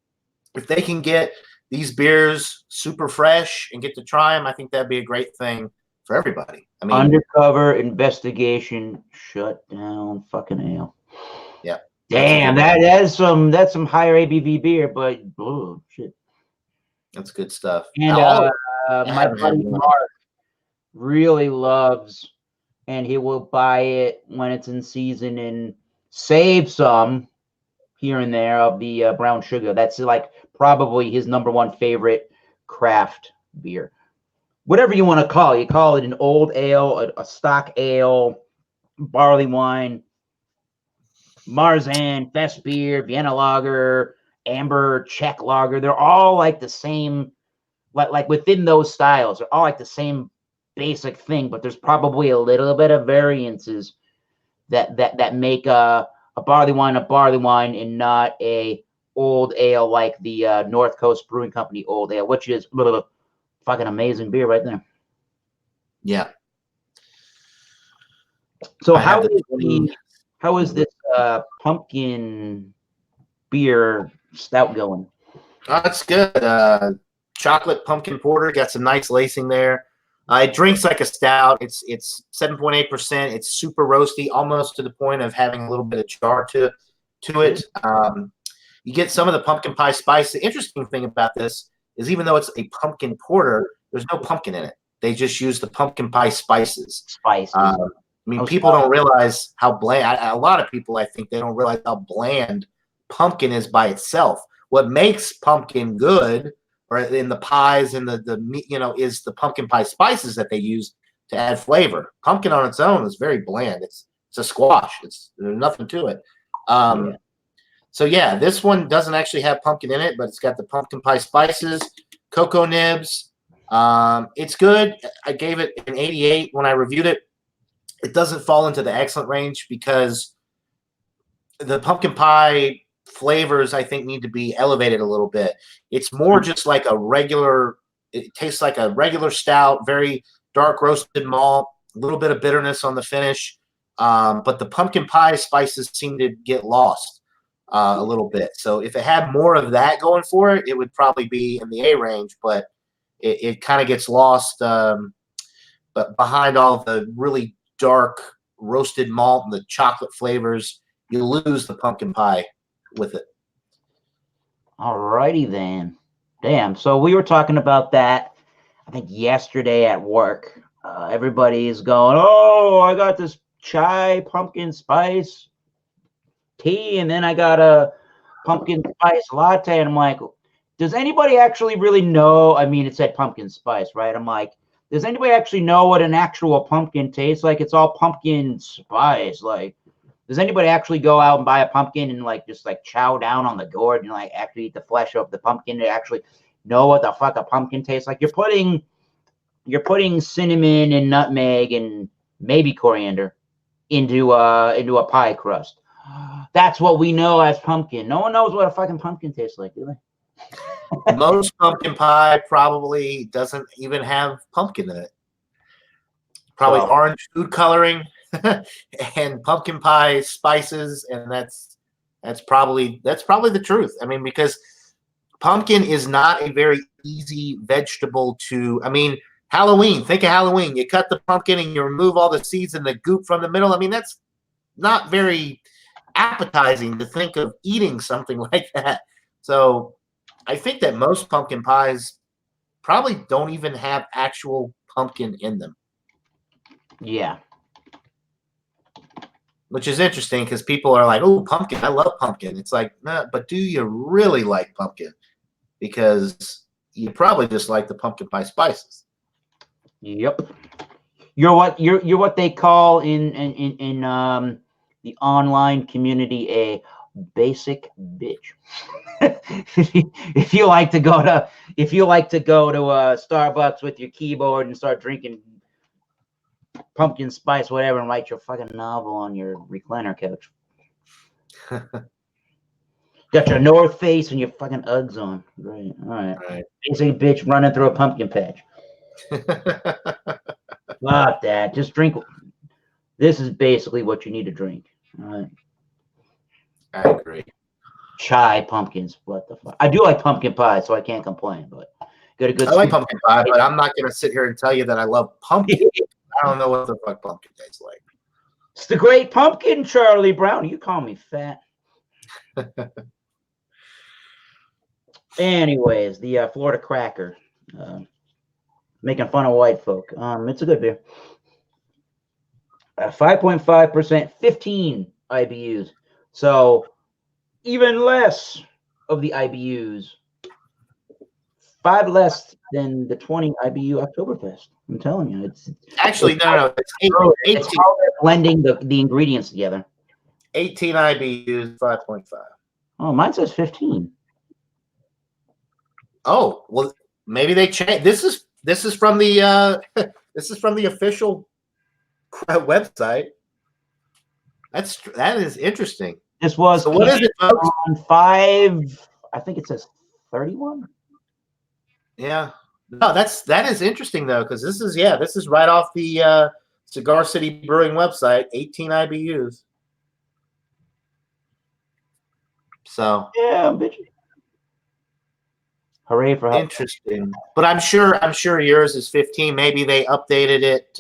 if they can get these beers super fresh and get to try them, I think that'd be a great thing for everybody. I mean, undercover investigation, shut down fucking ale. Yeah. Damn, that's some higher ABV beer, but oh shit. That's good stuff. And my buddy Mark really loves, and he will buy it when it's in season and save some here and there of the brown sugar. That's like probably his number one favorite craft beer. Whatever you want to call it. You call it an old ale, a stock ale, barley wine, Marzen, Fest beer, Vienna lager, amber, Czech lager. They're all like the same, like within those styles, they're all like the same basic thing, but there's probably a little bit of variances that make a barley wine and not a old ale like the North Coast Brewing Company old ale, which is fucking amazing beer right there. Yeah. So how is this pumpkin beer stout going? That's good. Chocolate pumpkin porter, got some nice lacing there. It drinks like a stout. It's 7.8%. It's super roasty, almost to the point of having a little bit of char to it. You get some of the pumpkin pie spice. The interesting thing about this is, even though it's a pumpkin porter, there's no pumpkin in it. They just use the pumpkin pie spices. I mean, people don't realize how bland. A lot of people, I think, they don't realize how bland pumpkin is by itself. What makes pumpkin good, or in the pies and the meat, is the pumpkin pie spices that they use to add flavor. Pumpkin on its own is very bland. It's a squash. There's nothing to it. So yeah, this one doesn't actually have pumpkin in it, but it's got the pumpkin pie spices, cocoa nibs. It's good. I gave it an 88 when I reviewed it. It doesn't fall into the excellent range because the pumpkin pie flavors, I think, need to be elevated a little bit. It's more just like it tastes like a regular stout, very dark roasted malt, a little bit of bitterness on the finish. But the pumpkin pie spices seem to get lost a little bit. So if it had more of that going for it, it would probably be in the A range, but it kind of gets lost. But behind all the really dark roasted malt and the chocolate flavors, you lose the pumpkin pie with it. Alrighty then. Damn. So we were talking about that, I think, yesterday at work. Everybody is going, "Oh, I got this chai pumpkin spice tea, and then I got a pumpkin spice latte, and I'm like, does anybody actually really know? I mean, it said pumpkin spice, right? I'm like, does anybody actually know what an actual pumpkin tastes like? It's all pumpkin spice. Like, does anybody actually go out and buy a pumpkin and like just like chow down on the gourd and like actually eat the flesh of the pumpkin to actually know what the fuck a pumpkin tastes like? You're putting cinnamon and nutmeg and maybe coriander into a pie crust. That's what we know as pumpkin. No one knows what a fucking pumpkin tastes like, do they? Most pumpkin pie probably doesn't even have pumpkin in it. Probably orange food coloring and pumpkin pie spices, and that's probably the truth. I mean, because pumpkin is not a very easy vegetable to. I mean, Halloween. Think of Halloween. You cut the pumpkin and you remove all the seeds and the goop from the middle. I mean, that's not very appetizing to think of eating something like that. So I think that most pumpkin pies probably don't even have actual pumpkin in them. Yeah. Which is interesting because people are like, oh, pumpkin. I love pumpkin. It's like, nah, but do you really like pumpkin? Because you probably just like the pumpkin pie spices. Yep. You're what they call in the online community a basic bitch. if you like to go to Starbucks with your keyboard and start drinking pumpkin spice whatever and write your fucking novel on your recliner couch. Got your North Face and your fucking Uggs on. Great. All right. Basic bitch running through a pumpkin patch. Fuck that. Just drink. This is basically what you need to drink. All right. I agree. Chai pumpkins. What the fuck? I do like pumpkin pie, so I can't complain. But got a good. I like pumpkin pie, but I'm not gonna sit here and tell you that I love pumpkin. I don't know what the fuck pumpkin tastes like. It's the great pumpkin, Charlie Brown. You call me fat. Anyways, the Florida Cracker. Making fun of white folk. It's a good beer. 5.5%, 15 IBUs. So even less of the IBUs. 5 less than the 20 IBU Oktoberfest. I'm telling you, it's actually no. It's 18. How they're blending the ingredients together. 18 IBUs, 5.5. Oh, mine says 15. Oh well, maybe they changed. This is from the this is from the official website. That is interesting. This was so what is it on 5? I think it says 31. Yeah, no, that is interesting though, because this is right off the Cigar City Brewing website. 18 IBUs. So yeah, bitch. Hooray for help. Interesting. But I'm sure yours is 15. Maybe they updated it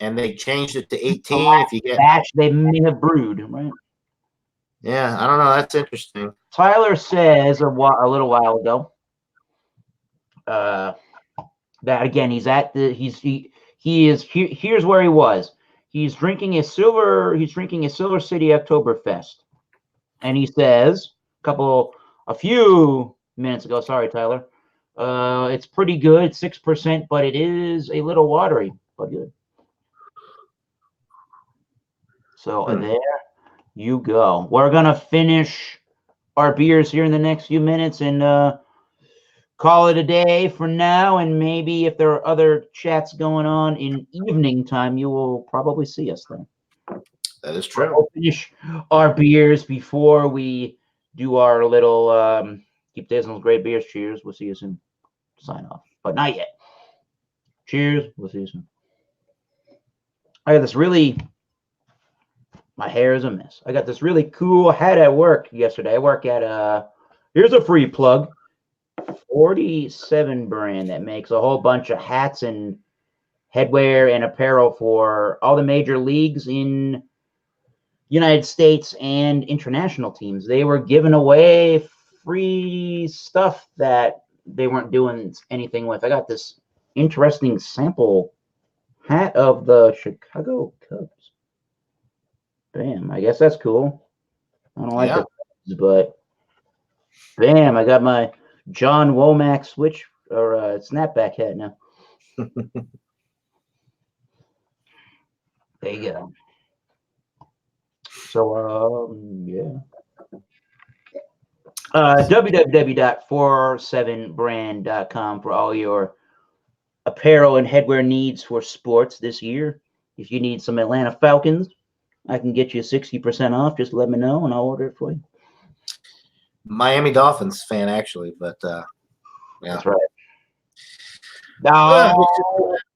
and they changed it to 18 if you get batch they may have brewed, right? Yeah, I don't know. That's interesting. Tyler says a little while ago that again he's here's where he was. He's drinking a Silver City Oktoberfest. And he says a few minutes ago, sorry, Tyler. It's pretty good, 6%, but it is a little watery, but good. So there you go. We're gonna finish our beers here in the next few minutes and call it a day for now. And maybe if there are other chats going on in evening time, you will probably see us then. That is true. We'll finish our beers before we do our little keep tasting those great beers. Cheers. We'll see you soon. Sign off, but not yet. Cheers. We'll see you soon. I got this my hair is a mess. I got this really cool hat at work yesterday. I work at here's a free plug, 47 brand that makes a whole bunch of hats and headwear and apparel for all the major leagues in United States and international teams. They were giving away free stuff that they weren't doing anything with. I got this interesting sample hat of the Chicago Cubs. Bam. I guess that's cool. I don't like Yeah. the but bam, I got my John Womack switch or snapback hat now. There you go. So yeah. www.47brand.com for all your apparel and headwear needs for sports this year. If you need some Atlanta Falcons, I can get you 60% off. Just let me know and I'll order it for you. Miami Dolphins fan, actually, but yeah. That's right. Well, No,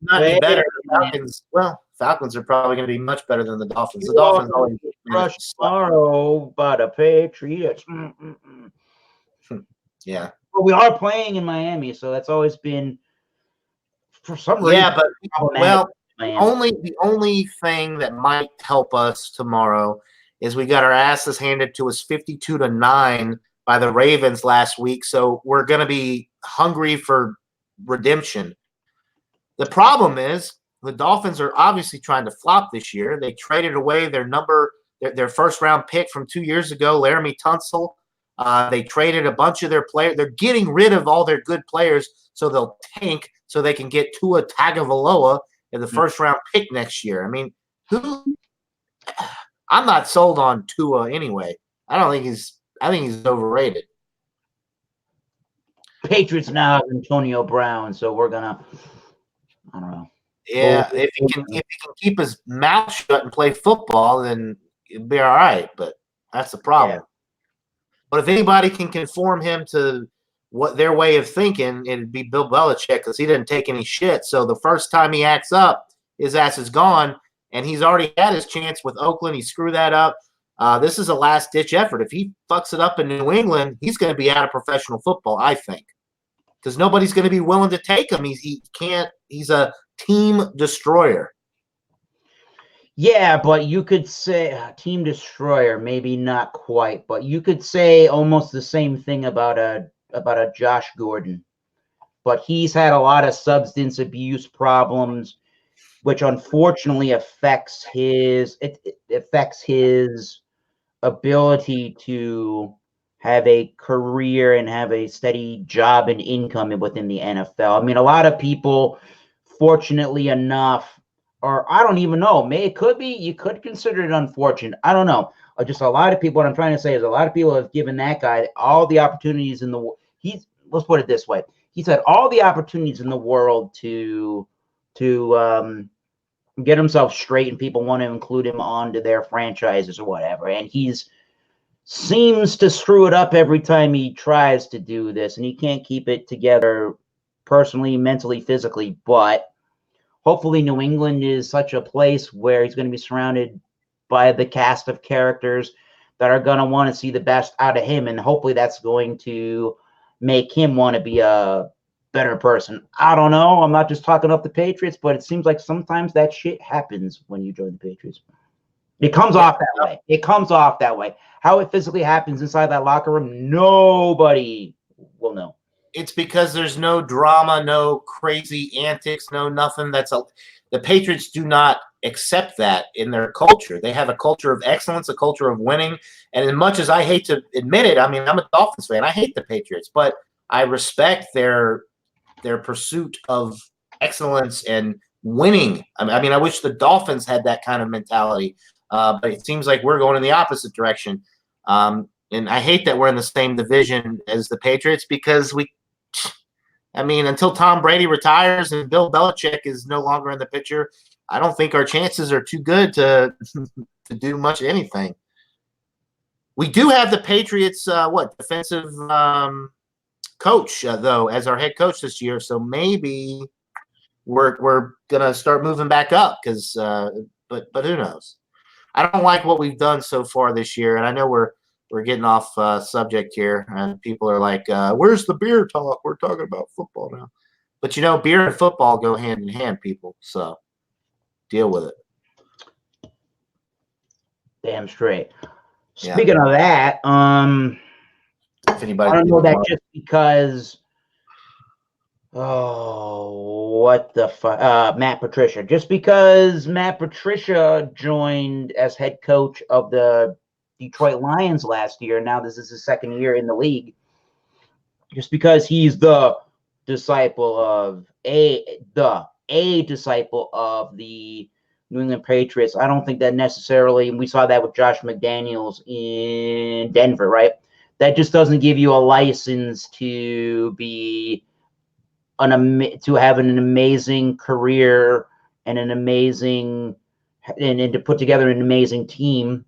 not any better. The Falcons. Well, Falcons are probably going to be much better than the Dolphins. The Dolphins always rush tomorrow by the Patriots. Yeah. But we are playing in Miami, so that's always been for some reason. Yeah, but well, Miami. the only thing that might help us tomorrow is we got our asses handed to us 52-9 by the Ravens last week, so we're going to be hungry for redemption. The problem is the Dolphins are obviously trying to flop this year. They traded away their first round pick from 2 years ago, Laramie Tunsil. They traded a bunch of their players. They're getting rid of all their good players so they'll tank so they can get Tua Tagovailoa in the first round pick next year. I mean, I'm not sold on Tua anyway. I think he's overrated. Patriots now have Antonio Brown, so we're gonna. I don't know. Yeah, if he can keep his mouth shut and play football, then it'd be all right. But that's the problem. Yeah. But if anybody can conform him to what their way of thinking, it'd be Bill Belichick because he didn't take any shit. So the first time he acts up, his ass is gone, and he's already had his chance with Oakland. He screwed that up. This is a last-ditch effort. If he fucks it up in New England, he's going to be out of professional football, I think, because nobody's going to be willing to take him. He can't. He's a team destroyer. Yeah, but you could say team destroyer, maybe not quite, but you could say almost the same thing about a Josh Gordon. But he's had a lot of substance abuse problems, which unfortunately affects his ability to have a career and have a steady job and income within the NFL. I mean, a lot of people, fortunately enough, or I don't even know, it could be, you could consider it unfortunate. I don't know. Just a lot of people, what I'm trying to say is a lot of people have given that guy all the opportunities in the world. Let's put it this way. He's had all the opportunities in the world to get himself straight, and people want to include him onto their franchises or whatever. And he's seems to screw it up every time he tries to do this, and he can't keep it together personally, mentally, physically. But hopefully New England is such a place where he's going to be surrounded by the cast of characters that are going to want to see the best out of him, and hopefully that's going to make him want to be a better person. I don't know. I'm not just talking up the Patriots, but it seems like sometimes that shit happens when you join the Patriots. It comes off that way. It comes off that way. How it physically happens inside that locker room, nobody will know. It's because there's no drama, no crazy antics, no nothing. The Patriots do not accept that in their culture. They have a culture of excellence, a culture of winning. And as much as I hate to admit it, I mean, I'm a Dolphins fan. I hate the Patriots, but I respect their pursuit of excellence and winning. I mean, I wish the Dolphins had that kind of mentality, but it seems like we're going in the opposite direction. And I hate that we're in the same division as the Patriots because until Tom Brady retires and Bill Belichick is no longer in the picture, I don't think our chances are too good to do much of anything. We do have the Patriots, defensive coach, though, as our head coach this year. So maybe we're gonna start moving back up because, but who knows? I don't like what we've done so far this year, and I know we're getting off subject here, and people are like, "Where's the beer talk? We're talking about football now." But beer and football go hand in hand, people. So deal with it. Damn straight. Yeah. Speaking of that, if anybody, I don't know that just because. Oh, what the fuck? Matt Patricia. Just because Matt Patricia joined as head coach of the Detroit Lions last year, now this is his second year in the league. Just because he's the disciple of a disciple of the New England Patriots, I don't think that necessarily, and we saw that with Josh McDaniels in Denver, right? That just doesn't give you a license to be to have an amazing career and an amazing and to put together an amazing team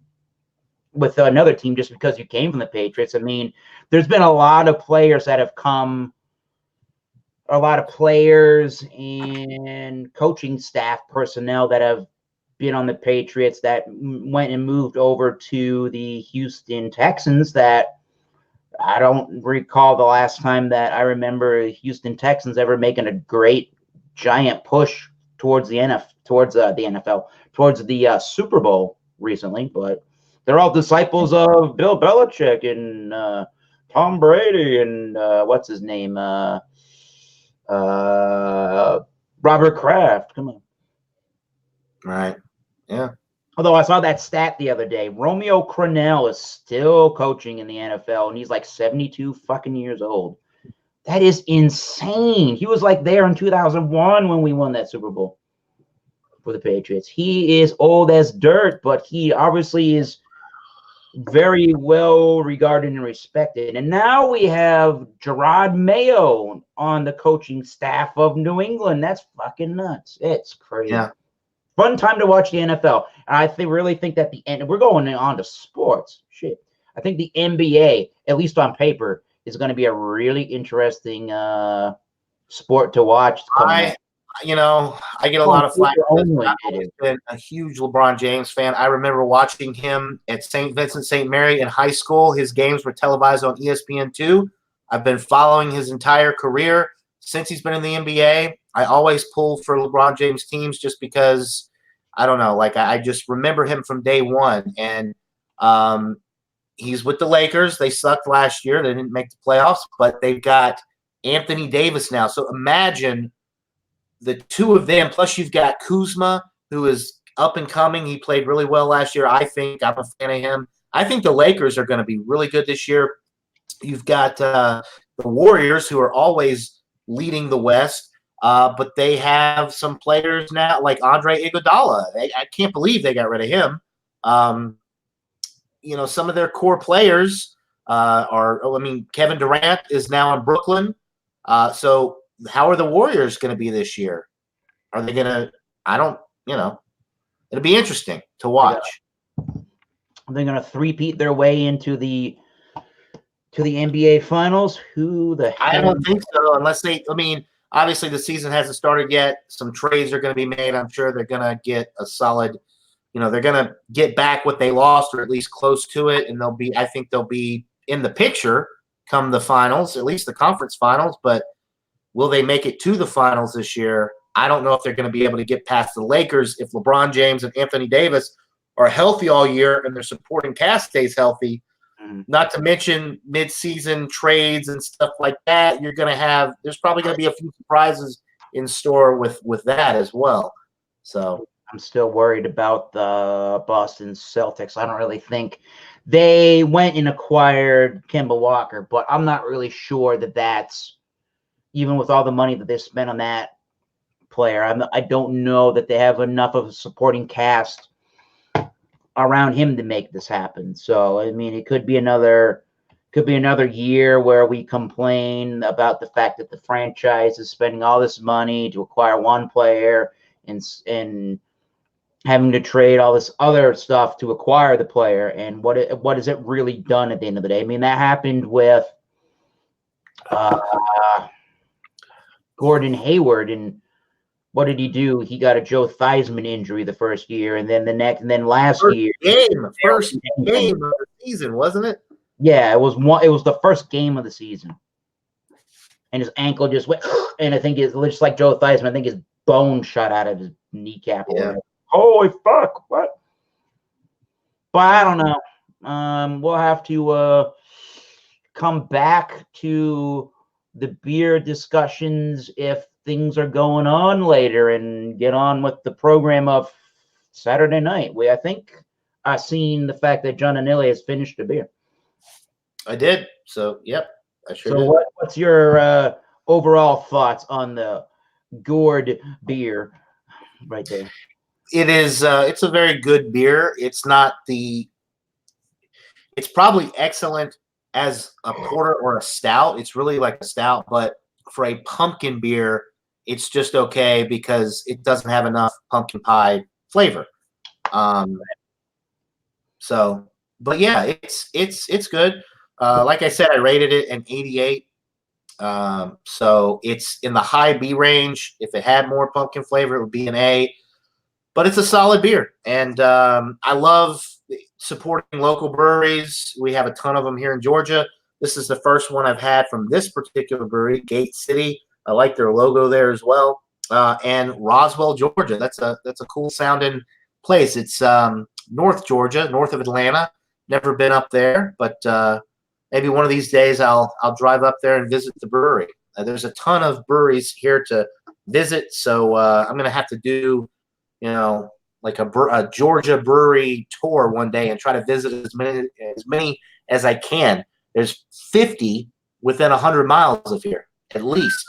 with another team just because you came from the Patriots. I mean, there's been a lot of players that have come, a lot of players and coaching staff personnel that have been on the Patriots that went and moved over to the Houston Texans that I don't recall the last time that I remember Houston Texans ever making a great giant push towards the NFL, towards the Super Bowl recently, but they're all disciples of Bill Belichick and Tom Brady and what's his name? Robert Kraft. Come on. Right. Yeah. Although I saw that stat the other day, Romeo Crennel is still coaching in the NFL, and he's like 72 fucking years old. That is insane. He was like there in 2001 when we won that Super Bowl for the Patriots. He is old as dirt, but he obviously is very well regarded and respected. And now we have Gerard Mayo on the coaching staff of New England. That's fucking nuts. It's crazy. Yeah. Fun time to watch the NFL. And I really think that we're going on to sports. Shit. I think the NBA, at least on paper, is going to be a really interesting sport to watch. I get a lot of flack. I've been a huge LeBron James fan. I remember watching him at St. Vincent St. Mary in high school. His games were televised on ESPN2. I've been following his entire career since he's been in the NBA. I always pull for LeBron James teams just because, I don't know, like I just remember him from day one. And he's with the Lakers. They sucked last year. They didn't make the playoffs, but they've got Anthony Davis now. So imagine the two of them, plus you've got Kuzma, who is up and coming. He played really well last year. I'm a fan of him. I think the Lakers are going to be really good this year. You've got the Warriors, who are always leading the West. But they have some players now, like Andre Iguodala. I can't believe they got rid of him. Some of their core players Kevin Durant is now in Brooklyn. So how are the Warriors going to be this year? Are they going to? It'll be interesting to watch. They're going to three-peat their way into the NBA Finals. Who the hell? I don't think so, unless they. I mean, obviously the season hasn't started yet. Some trades are going to be made. I'm sure they're going to get a solid. They're going to get back what they lost, or at least close to it, and I think they'll be in the picture come the finals, at least the conference finals. But will they make it to the finals this year? I don't know if they're going to be able to get past the Lakers if LeBron James and Anthony Davis are healthy all year and their supporting cast stays healthy. Not to mention mid-season trades and stuff like that. There's probably going to be a few surprises in store with that as well. So I'm still worried about the Boston Celtics. I don't really think they went and acquired Kemba Walker, but I'm not really sure that that's, even with all the money that they spent on that player, I don't know that they have enough of a supporting cast around him to make this happen. So, I mean, it could be another year where we complain about the fact that the franchise is spending all this money to acquire one player and having to trade all this other stuff to acquire the player. And what has it really done at the end of the day? I mean, that happened with Gordon Hayward, and what did he do? He got a Joe Theismann injury the first year, and then last year. First game of the season, wasn't it? Yeah, it was the first game of the season, and his ankle just went, and I think it's just like Joe Theismann. I think his bone shot out of his kneecap. Yeah. Holy fuck! What? But I don't know. We'll have to come back to the beer discussions if things are going on later and get on with the program of Saturday night. I think I seen the fact that John Anili has finished a beer. I did. So, yep, I sure So did. what's your overall thoughts on the gourd beer right there? It is. It's a very good beer. It's probably excellent as a porter or a stout. It's really like a stout, but for a pumpkin beer, it's just okay because it doesn't have enough pumpkin pie flavor. So, but yeah, it's good. Like I said, I rated it an 88. So it's in the high B range. If it had more pumpkin flavor, it would be an A. But it's a solid beer, and I love supporting local breweries. We have a ton of them here in Georgia. This is the first one I've had from this particular brewery, Gate City. I like their logo there as well. And Roswell, Georgia. That's a cool sounding place. It's North Georgia, north of Atlanta. Never been up there, but maybe one of these days I'll drive up there and visit the brewery. There's a ton of breweries here to visit, so I'm going to have to do, like a Georgia brewery tour one day and try to visit as many as I can. There's 50 within 100 miles of here, at least.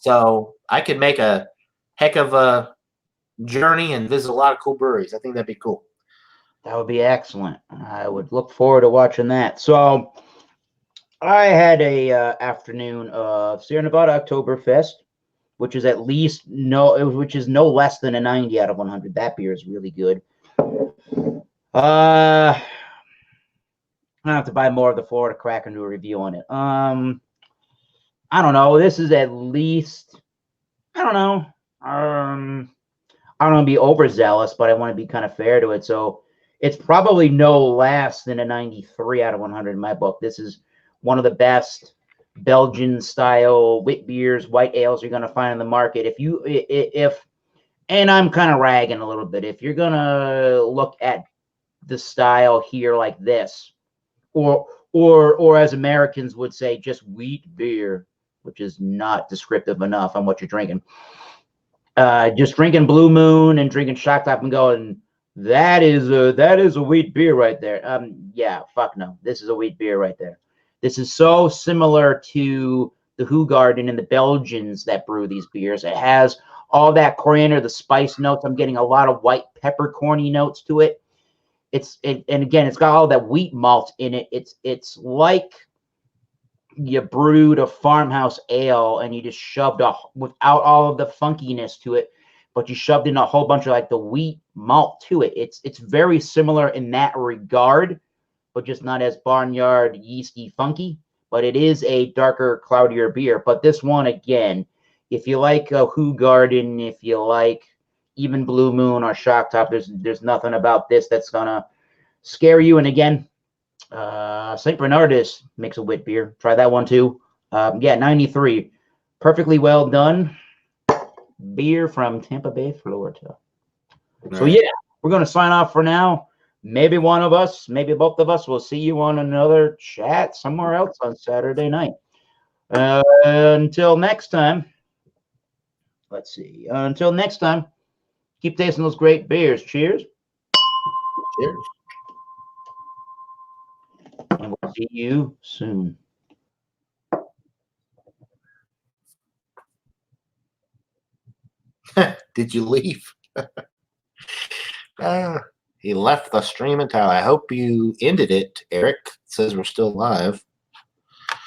So I could make a heck of a journey and visit a lot of cool breweries. I think that'd be cool. That would be excellent. I would look forward to watching that. So I had a afternoon of Sierra Nevada Oktoberfest, which is which is no less than a 90 out of 100. That beer is really good. I have to buy more of the Florida Cracker and do a review on it. I don't know. This is at least, I don't know. I don't want to be overzealous, but I want to be kind of fair to it. So it's probably no less than a 93 out of 100 in my book. This is one of the best Belgian style wit beers, white ales you're going to find in the market. And I'm kind of ragging a little bit. If you're going to look at the style here like this, or as Americans would say, just wheat beer, which is not descriptive enough on what you're drinking. Just drinking Blue Moon and drinking Shock Top and going, that is a wheat beer right there. Yeah, fuck no. This is a wheat beer right there. This is so similar to the Hoegaarden and the Belgians that brew these beers. It has all that coriander, the spice notes. I'm getting a lot of white peppercorny notes to it. And again, it's got all that wheat malt in it. It's like you brewed a farmhouse ale and you just shoved without all of the funkiness to it, but you shoved in a whole bunch of like the wheat malt to it. It's very similar in that regard, but just not as barnyard yeasty funky. But it is a darker, cloudier beer. But this one, again, if you like a Hoegaarden, if you like even Blue Moon or Shock Top, there's nothing about this that's gonna scare you. And again, St. Bernardus makes a wit beer. Try that one too. Yeah, 93. Perfectly well done beer from Tampa Bay, Florida. Right. So yeah, we're gonna sign off for now. Maybe one of us, maybe both of us will see you on another chat somewhere else on Saturday night. Until next time, let's see. Until next time, keep tasting those great beers. Cheers. Cheers. And we'll see you soon. Did you leave? He left the stream entirely. I hope you ended it, Eric. It says we're still live.